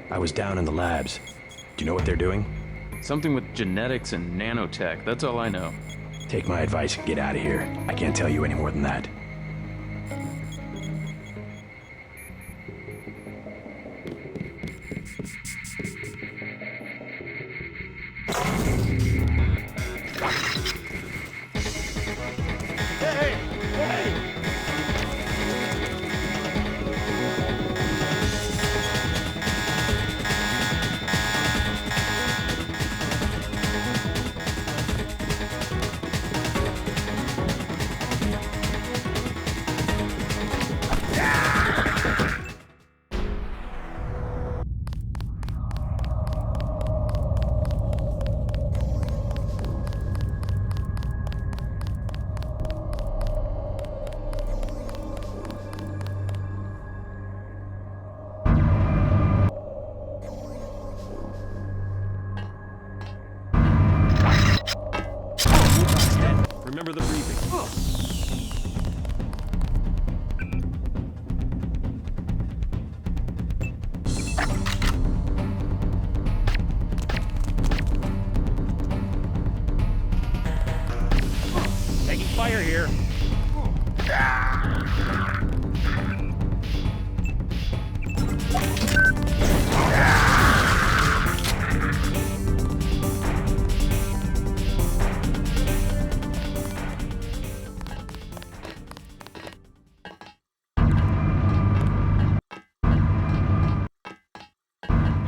S13: I was down in the labs. Do you know what they're doing?
S4: Something with genetics and nanotech, that's all I know.
S13: Take my advice and get out of here. I can't tell you any more than that.
S21: Remember the briefing. Taking fire here.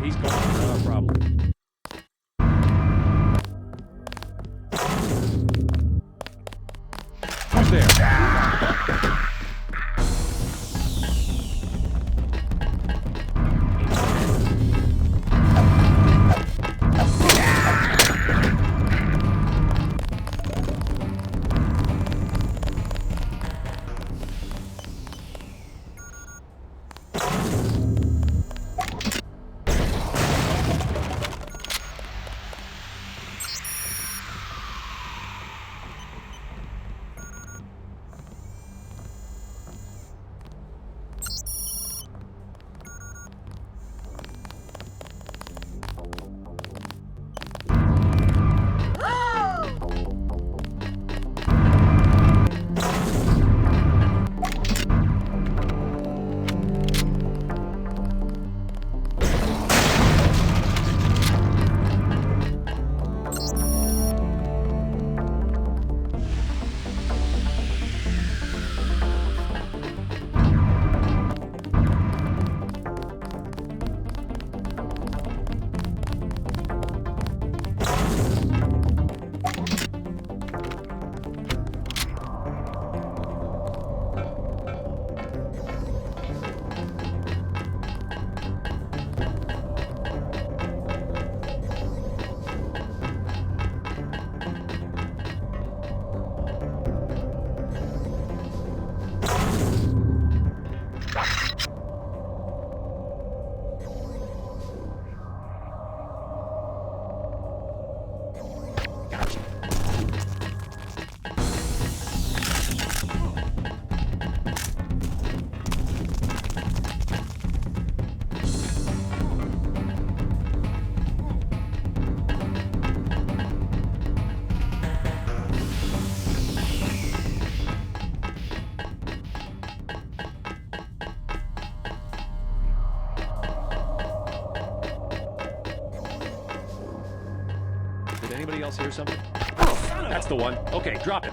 S21: He's gone, not a problem. Who's there? Did anybody else hear something? That's the one. Okay, drop it.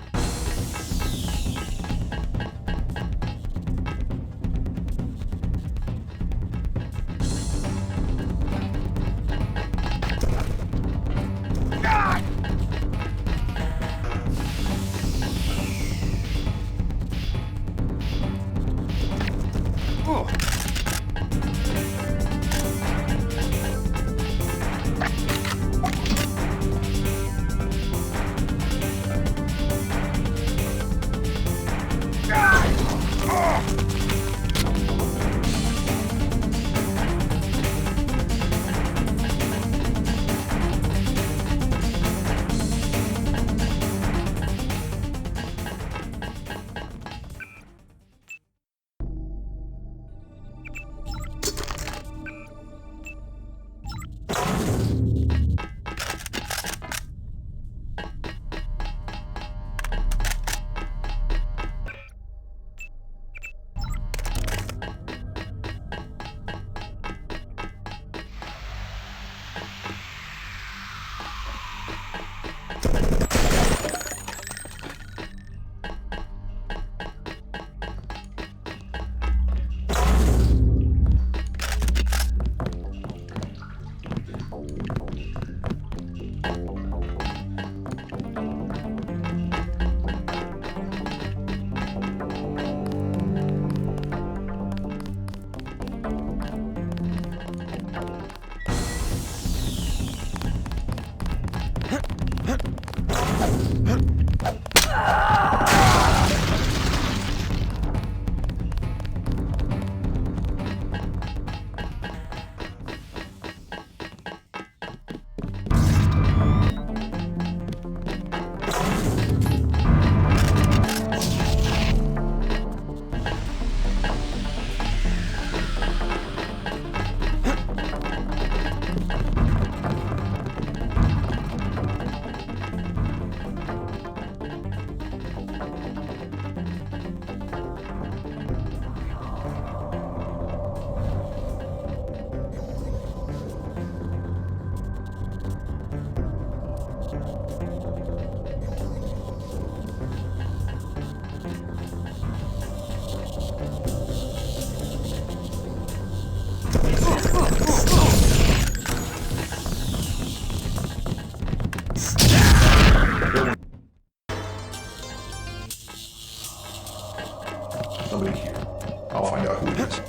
S24: Somebody here. I'll find out who it is.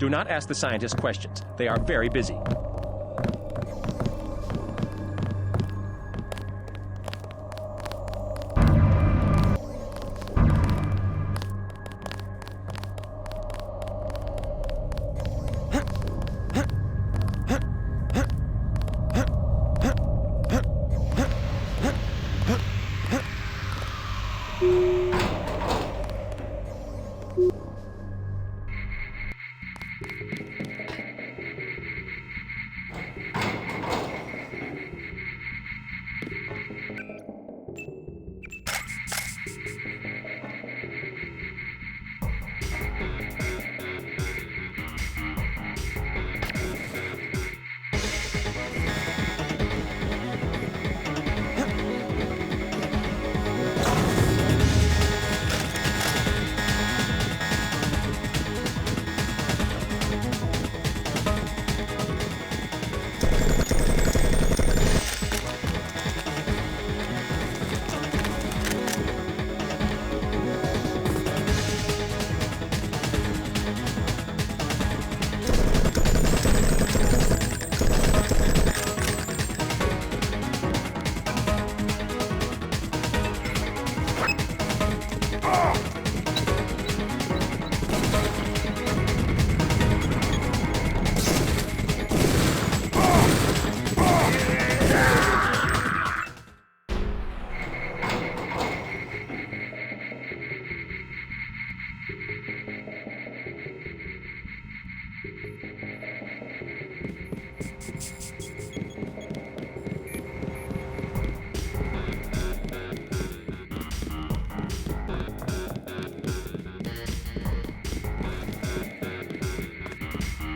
S21: Do not ask the scientists questions. They are very busy.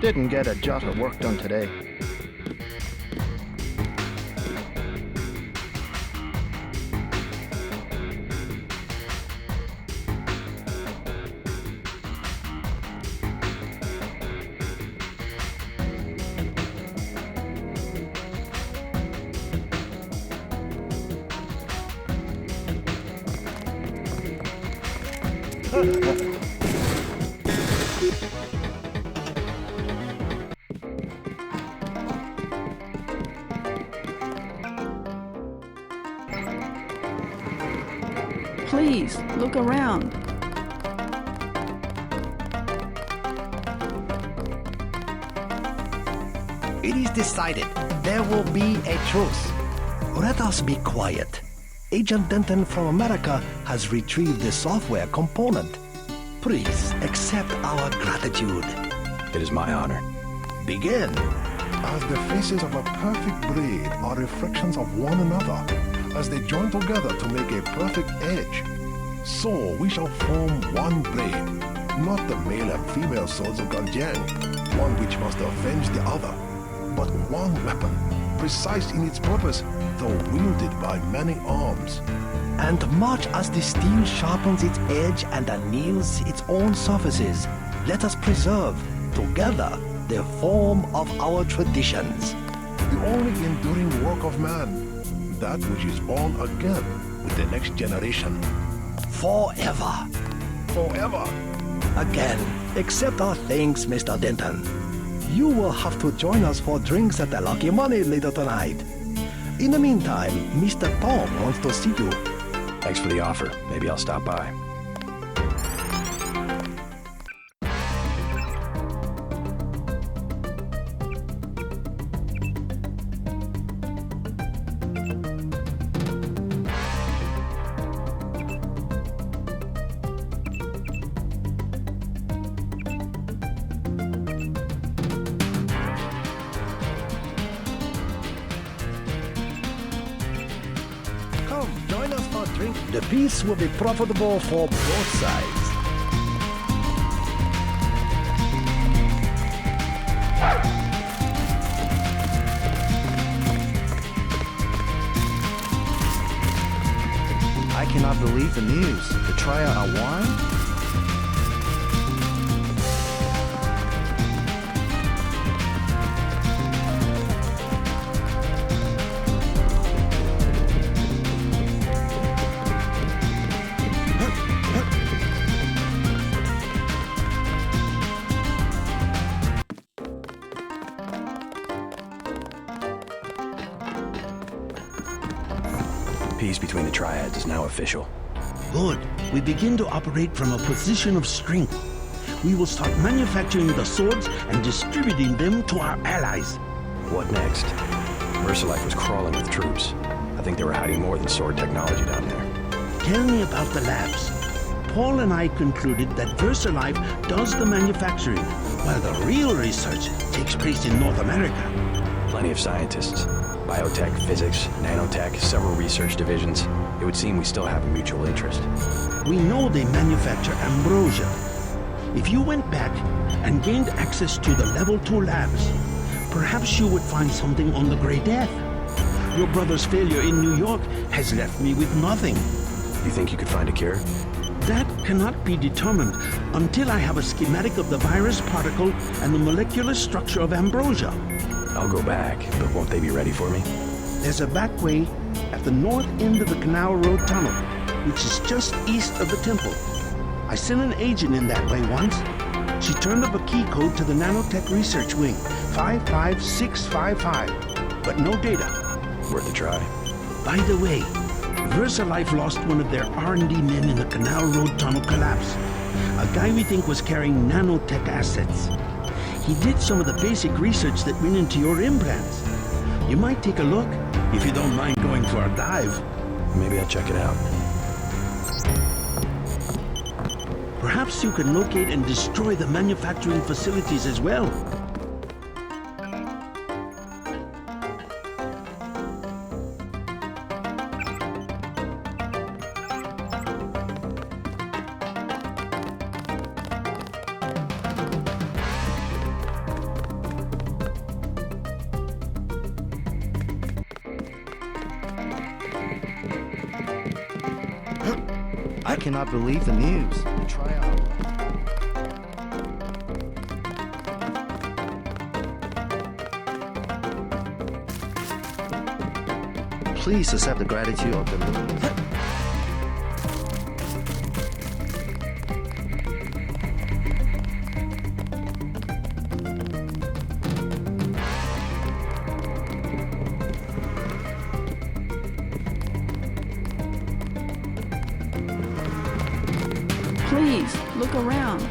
S12: Didn't get a jot of work done today.
S5: Please, look around.
S8: It is decided. There will be a truce. Let us be quiet. Agent Denton from America has retrieved the software component. Please accept our gratitude.
S13: It is my honor.
S8: Begin.
S14: As the faces of a perfect blade are reflections of one another, as they join together to make a perfect edge, so we shall form one blade, not the male and female swords of Ganjiang, one which must avenge the other, but one weapon, precise in its purpose, though wielded by many arms.
S8: And much as the steel sharpens its edge and anneals its own surfaces, let us preserve, together, the form of our traditions.
S14: The only enduring work of man, that which is born again with the next generation.
S8: Forever.
S14: Forever.
S8: Again, accept our thanks, Mr. Denton. You will have to join us for drinks at the Lucky Money later tonight. In the meantime, Mr. Tom wants to see you.
S13: Thanks for the offer. Maybe I'll stop by.
S8: The peace will be profitable for both sides.
S2: I cannot believe the news. The trial are won?
S13: Peace between the triads is now official.
S18: Good. We begin to operate from a position of strength. We will start manufacturing the swords and distributing them to our allies.
S13: What next? VersaLife was crawling with troops. I think they were hiding more than sword technology down there.
S18: Tell me about the labs. Paul and I concluded that VersaLife does the manufacturing, while the real research takes place in North America.
S13: Plenty of scientists. Biotech, physics, nanotech, several research divisions. It would seem we still have a mutual interest.
S18: We know they manufacture ambrosia. If you went back and gained access to the Level 2 labs, perhaps you would find something on the Grey Death. Your brother's failure in New York has left me with nothing.
S13: You think you could find a cure?
S18: That cannot be determined until I have a schematic of the virus particle and the molecular structure of ambrosia.
S13: I'll go back, but won't they be ready for me?
S18: There's a back way at the north end of the Canal Road Tunnel, which is just east of the temple. I sent an agent in that way once. She turned up a key code to the nanotech research wing, 55655, but no data.
S13: Worth a try.
S18: By the way, VersaLife lost one of their R&D men in the Canal Road Tunnel collapse. A guy we think was carrying nanotech assets. He did some of the basic research that went into your implants. You might take a look, if you don't mind going for a dive.
S13: Maybe I'll check it out.
S18: Perhaps you can locate and destroy the manufacturing facilities as well.
S2: I cannot believe the news. The trial. Please accept the gratitude of the Lord.
S5: Please, look around.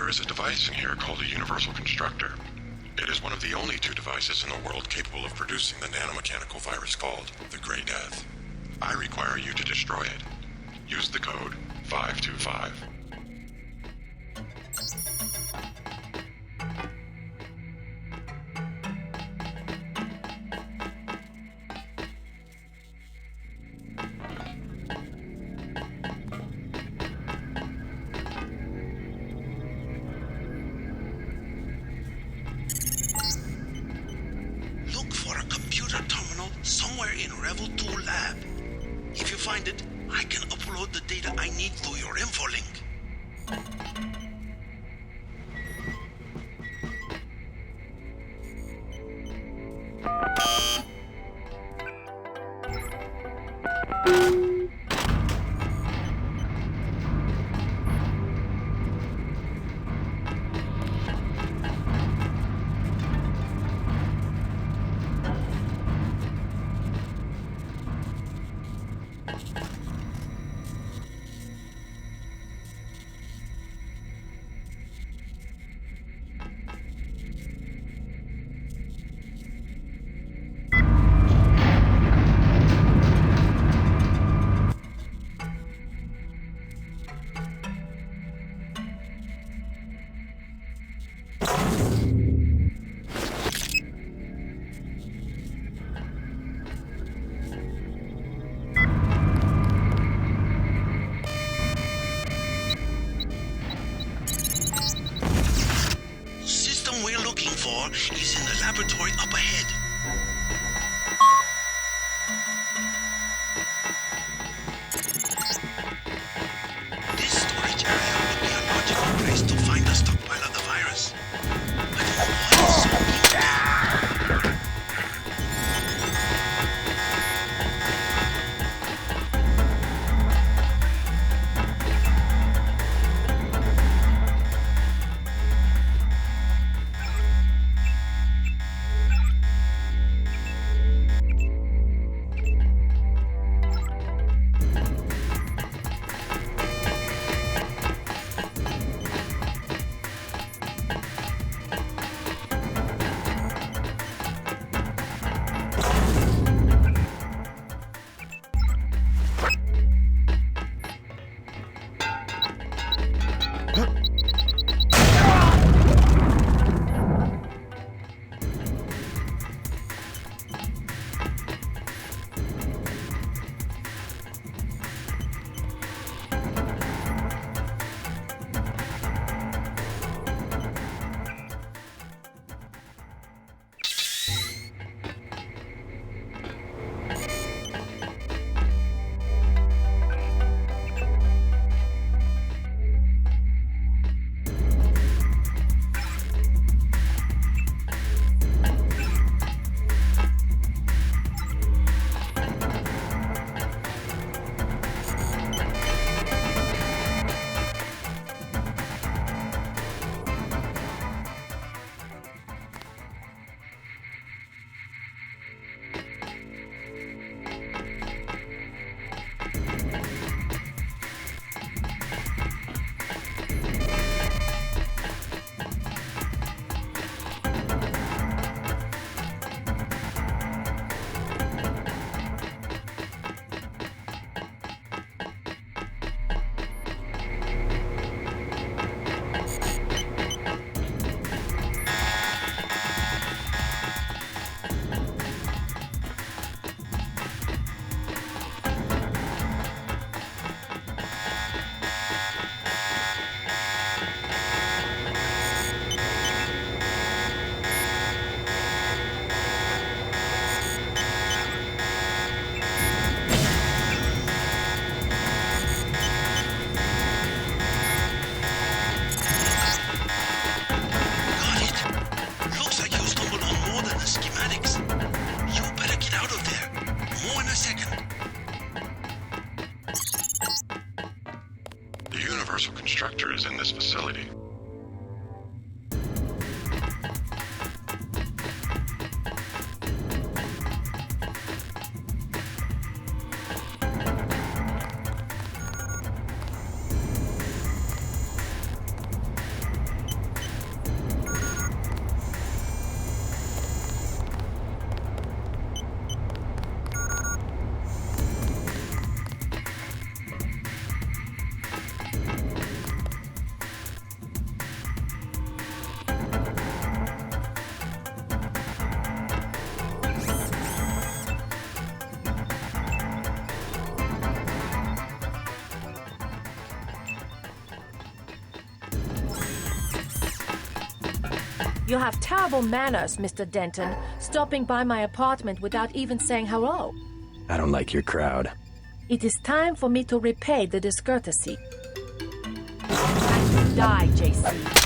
S13: There is a device in here called a universal constructor. It is one of the only two devices in the world capable of producing the nanomechanical virus called the Grey Death. I require you to destroy it. Use the code 525.
S9: Look for a computer terminal somewhere in Revel 2 lab. If you find it, I can upload the data I need through your infolink. System we're looking for is in the laboratory up ahead. This storage area would be a logical place to find a stockpile of the virus. But why so empty?
S13: universal constructor is in this facility.
S11: You have terrible manners, Mr. Denton, stopping by my apartment without even saying hello.
S22: I don't like your crowd.
S11: It is time for me to repay the discourtesy. And you die, JC.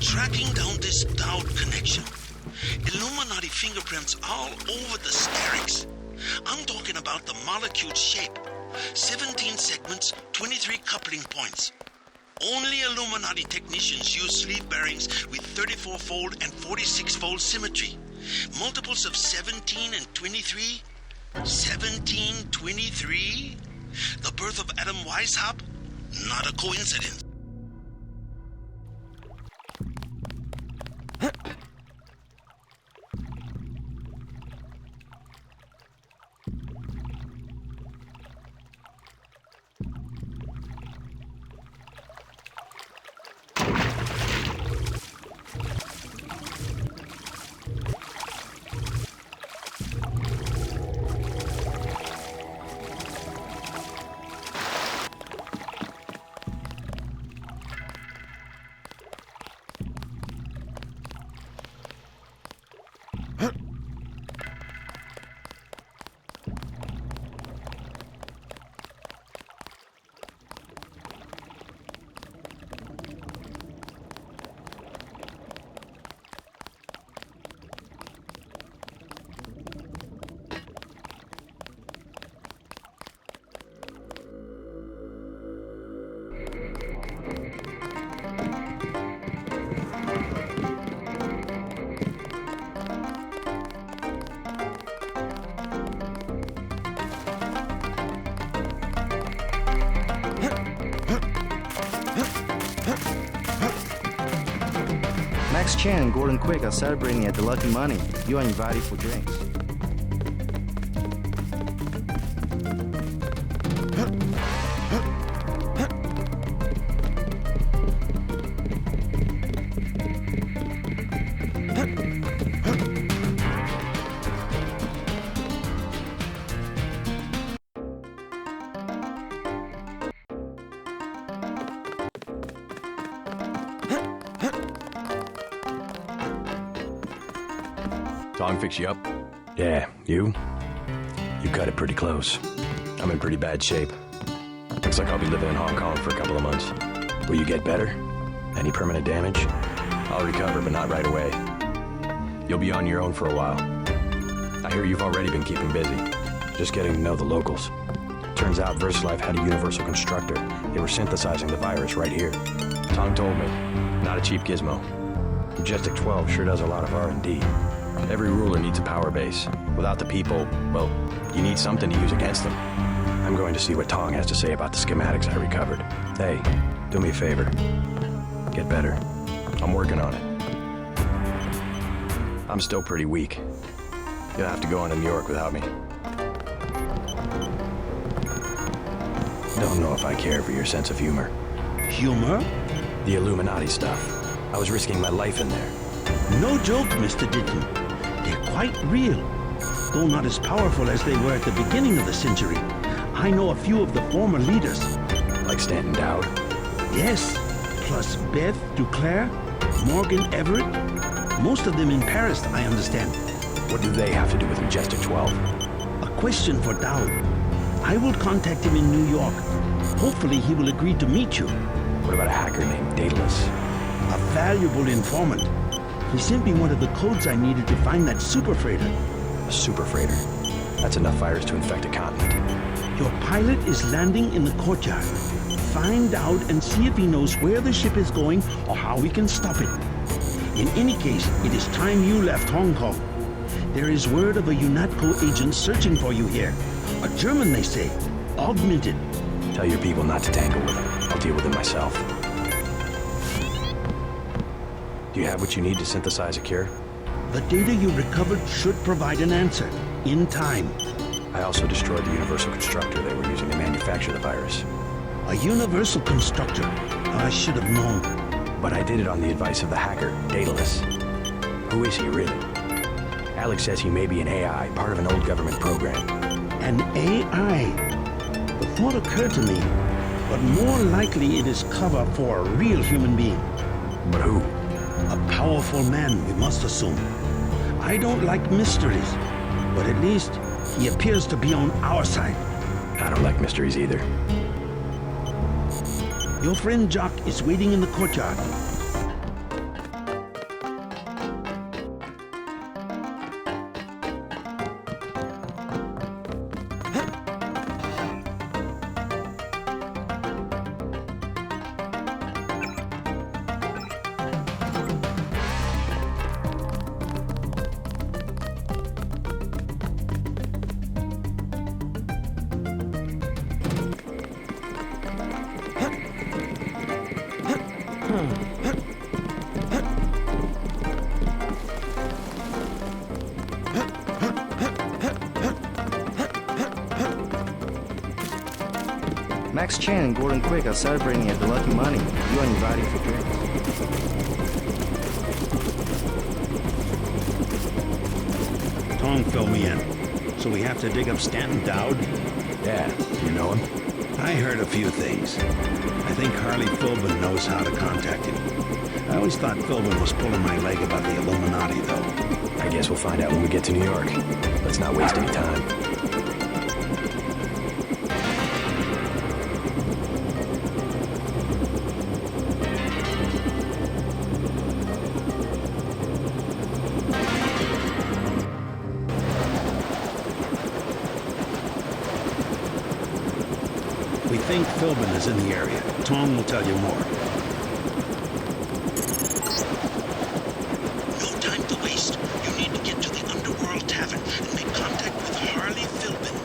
S9: Tracking down this Dowd connection. Illuminati fingerprints all over the sterics. I'm talking about the molecule shape. 17 segments, 23 coupling points. Only Illuminati technicians use sleeve bearings with 34-fold and 46-fold symmetry. Multiples of 17 and 23? 17, 23? The birth of Adam Weishaupt? Not a coincidence.
S2: Max Chen and Gordon Quick are celebrating at the Lucky Money. You are invited for drinks.
S15: Tong fix you up? Yeah, you? You cut it pretty close. I'm in pretty bad shape. Looks like I'll be living in Hong Kong for a couple of months. Will you get better? Any permanent damage? I'll recover, but not right away. You'll be on your own for a while. I hear you've already been keeping busy. Just getting to know the locals. Turns out VersaLife had a universal constructor. They were synthesizing the virus right here. Tong told me. Not a cheap gizmo. Majestic 12 sure does a lot of R&D. Every ruler needs a power base. Without the people, well, you need something to use against them. I'm going to see what Tong has to say about the schematics I recovered. Hey, do me a favor. Get better. I'm working on it. I'm still pretty weak. You'll have to go on to New York without me. Don't know if I care for your sense of humor.
S18: Humor?
S15: The Illuminati stuff. I was risking my life in there.
S18: No joke, Mr. Ditton. They're quite real. Though not as powerful as they were at the beginning of the century. I know a few of the former leaders.
S15: Like Stanton Dowd?
S18: Yes. Plus Beth Duclair, Morgan Everett. Most of them in Paris, I understand.
S15: What do they have to do with Majestic 12?
S18: A question for Dowd. I will contact him in New York. Hopefully he will agree to meet you.
S15: What about a hacker named Daedalus?
S18: A valuable informant. He sent me one of the codes I needed to find that super freighter.
S15: A super freighter? That's enough virus to infect a continent.
S18: Your pilot is landing in the courtyard. Find out and see if he knows where the ship is going or how we can stop it. In any case, it is time you left Hong Kong. There is word of a UNATCO agent searching for you here. A German, they say. Augmented.
S15: Tell your people not to tangle with him. I'll deal with him myself. Do you have what you need to synthesize a cure?
S18: The data you recovered should provide an answer. In time.
S15: I also destroyed the universal constructor they were using to manufacture the virus.
S18: A universal constructor? I should have known.
S15: But I did it on the advice of the hacker, Daedalus. Who is he, really? Alex says he may be an AI, part of an old government program.
S18: An AI? The thought occurred to me, but more likely it is cover for a real human being.
S15: But who?
S18: A powerful man, we must assume. I don't like mysteries, but at least he appears to be on our side.
S15: I don't like mysteries either.
S18: Your friend Jock is waiting in the courtyard.
S2: Max Chen and Gordon Quick are celebrating at the Lucky Money. You are invited for drinks.
S18: Tong filled me in. So we have to dig up Stanton Dowd?
S15: Yeah, you know him?
S18: I heard a few things. I think Harley Philbin knows how to contact him. I always thought Philbin was pulling my leg about the Illuminati, though.
S15: I guess we'll find out when we get to New York. Let's not waste any time.
S18: We think Philbin is in the area. Tong will tell you more.
S9: No time to waste. You need to get to the Underworld Tavern and make contact with Harley Philbin.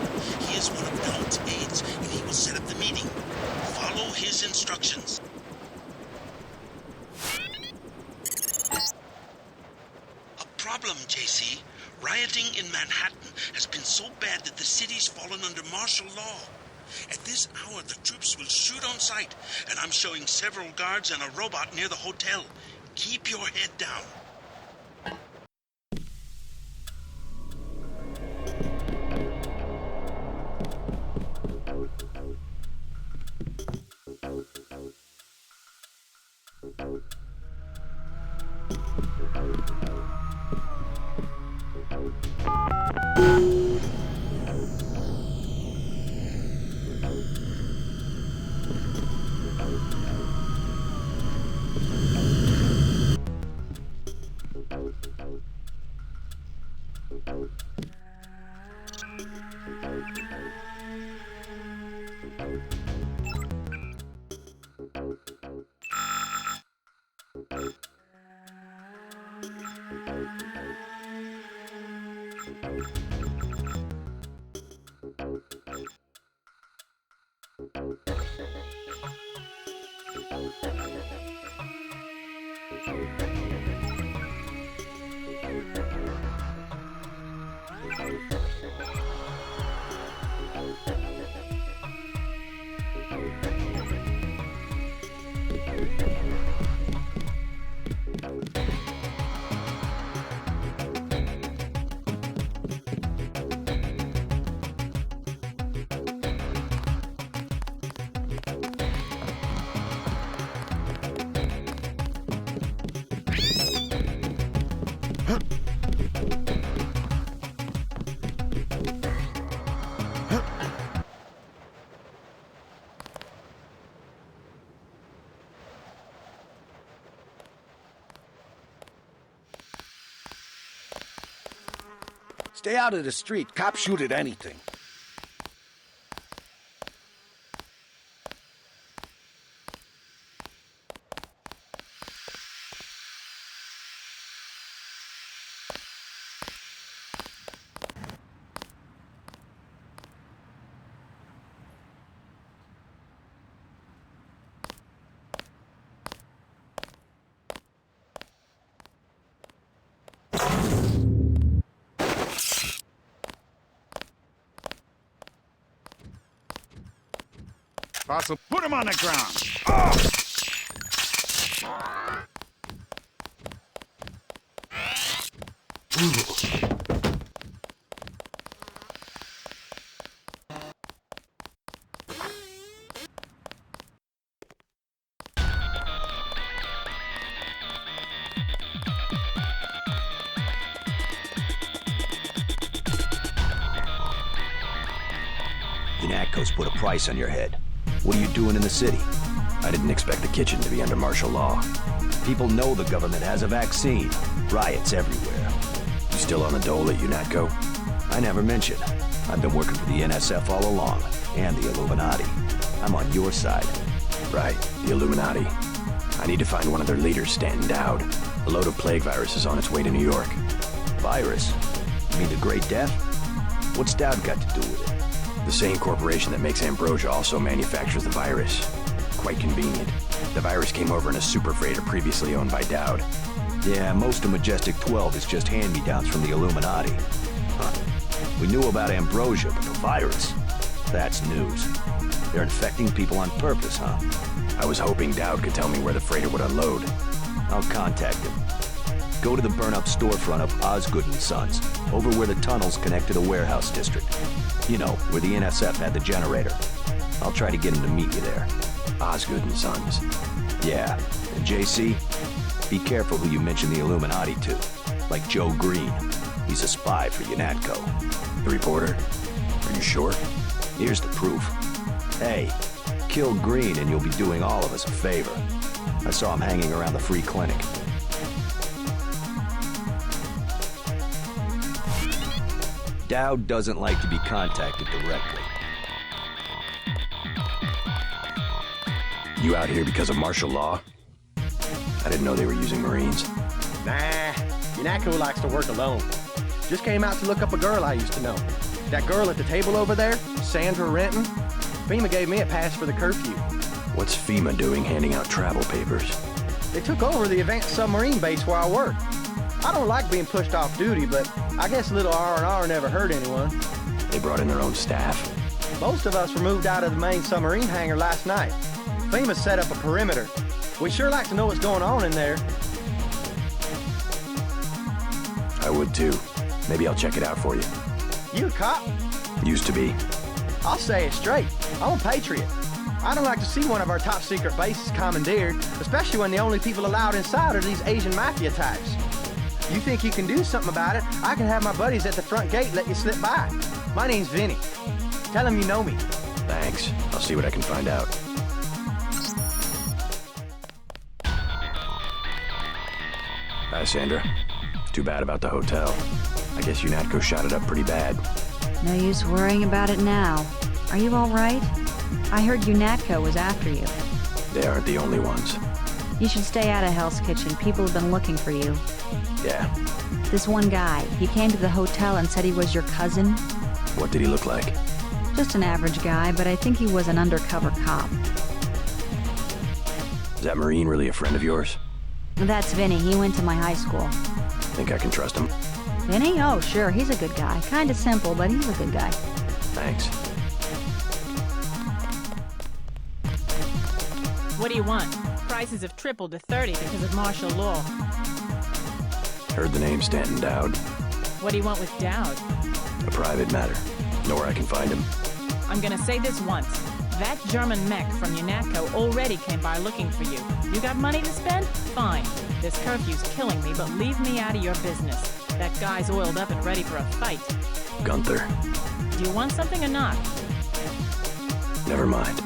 S9: He is one of Dowd's aides, and he will set up the meeting. Follow his instructions. problem, JC. Rioting in Manhattan has been so bad that the city's fallen under martial law. At this hour, the troops will shoot on sight, and I'm showing several guards and a robot near the hotel. Keep your head down.
S8: Stay out of the street. Cops shoot at anything.
S1: Fossil, put him on the ground! Oh!
S15: UNATCO's put a price on your head. What are you doing in the city? I didn't expect the kitchen to be under martial law. People know the government has a vaccine. Riots everywhere. You still on the dole at UNATCO? I never mentioned. I've been working for the NSF all along, and the Illuminati. I'm on your side. Right, the Illuminati. I need to find one of their leaders standing down. A load of plague virus is on its way to New York. Virus? You mean the Great Death? What's Dowd got to do with it? The same corporation that makes ambrosia also manufactures the virus. Quite convenient. The virus came over in a super freighter previously owned by Dowd. Yeah, most of Majestic 12 is just hand-me-downs from the Illuminati. Huh. We knew about ambrosia, but the virus? That's news. They're infecting people on purpose, huh? I was hoping Dowd could tell me where the freighter would unload. I'll contact him. Go to the burn-up storefront of Osgood & Sons, over where the tunnels connect to the warehouse district. You know, where the NSF had the generator. I'll try to get him to meet you there. Osgood & Sons. Yeah, and JC, be careful who you mention the Illuminati to. Like Joe Green. He's a spy for UNATCO. The reporter? Are you sure? Here's the proof. Hey, kill Green and you'll be doing all of us a favor. I saw him hanging around the free clinic. Dowd doesn't like to be contacted directly. You out here because of martial law? I didn't know they were using Marines.
S12: Nah, UNATCO likes to work alone. Just came out to look up a girl I used to know. That girl at the table over there, Sandra Renton, FEMA gave me a pass for the curfew.
S15: What's FEMA doing handing out travel papers?
S12: They took over the advanced submarine base where I work.
S16: I don't like being pushed off duty, but I guess a little R&R never hurt anyone.
S15: They brought in their own staff.
S16: Most of us were moved out of the main submarine hangar last night. FEMA set up a perimeter. We'd sure like to know what's going on in there.
S15: I would too. Maybe I'll check it out for you.
S16: You a cop?
S15: Used to be.
S16: I'll say it straight. I'm a patriot. I don't like to see one of our top secret bases commandeered, especially when the only people allowed inside are these Asian mafia types. You think you can do something about it, I can have my buddies at the front gate let you slip by. My name's Vinny. Tell them you know me.
S15: Thanks. I'll see what I can find out. Hi, Sandra. Too bad about the hotel. I guess UNATCO shot it up pretty bad.
S17: No use worrying about it now. Are you all right? I heard UNATCO was after you.
S15: They aren't the only ones.
S17: You should stay out of Hell's Kitchen. People have been looking for you.
S15: Yeah.
S17: This one guy, he came to the hotel and said he was your cousin.
S15: What did he look like?
S17: Just an average guy, but I think he was an undercover cop.
S15: Is that Marine really a friend of yours?
S17: That's Vinny. He went to my high school.
S15: Think I can trust him?
S17: Vinny? Oh, sure. He's a good guy. Kinda simple, but he's a good guy.
S15: Thanks.
S19: What do you want? Prices have tripled to 30 because of martial law.
S15: Heard the name Stanton Dowd.
S19: What do you want with Dowd?
S15: A private matter. Know where I can find him?
S19: I'm gonna say this once. That German mech from UNATCO already came by looking for you. You got money to spend? Fine. This curfew's killing me, but leave me out of your business. That guy's oiled up and ready for a fight.
S15: Gunther.
S19: Do you want something or not?
S15: Never mind.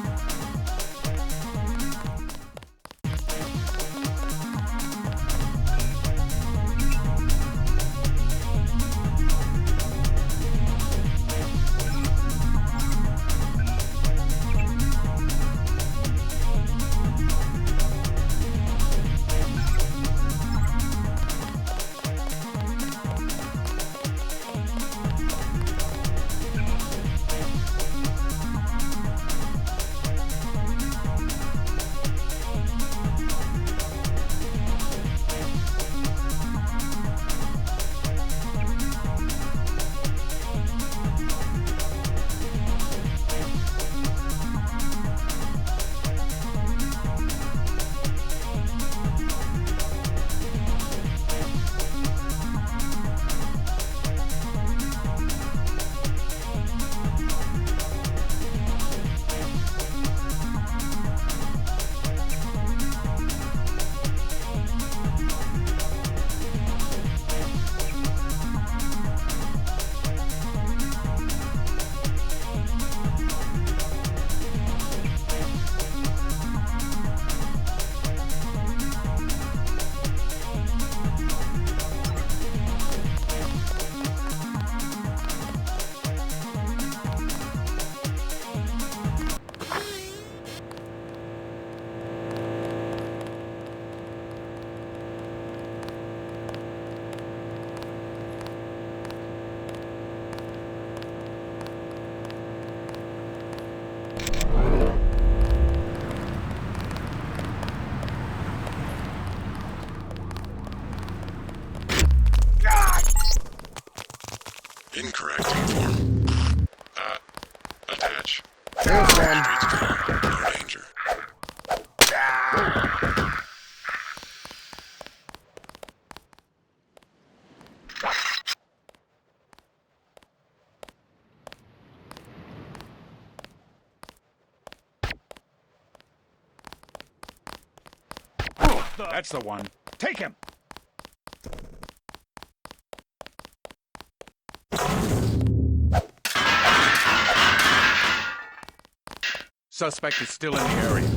S13: Incorrect inform. Attach.
S12: There's one.
S13: Streets clear. No danger.
S1: That's the one. Take him! Suspect is still in the area.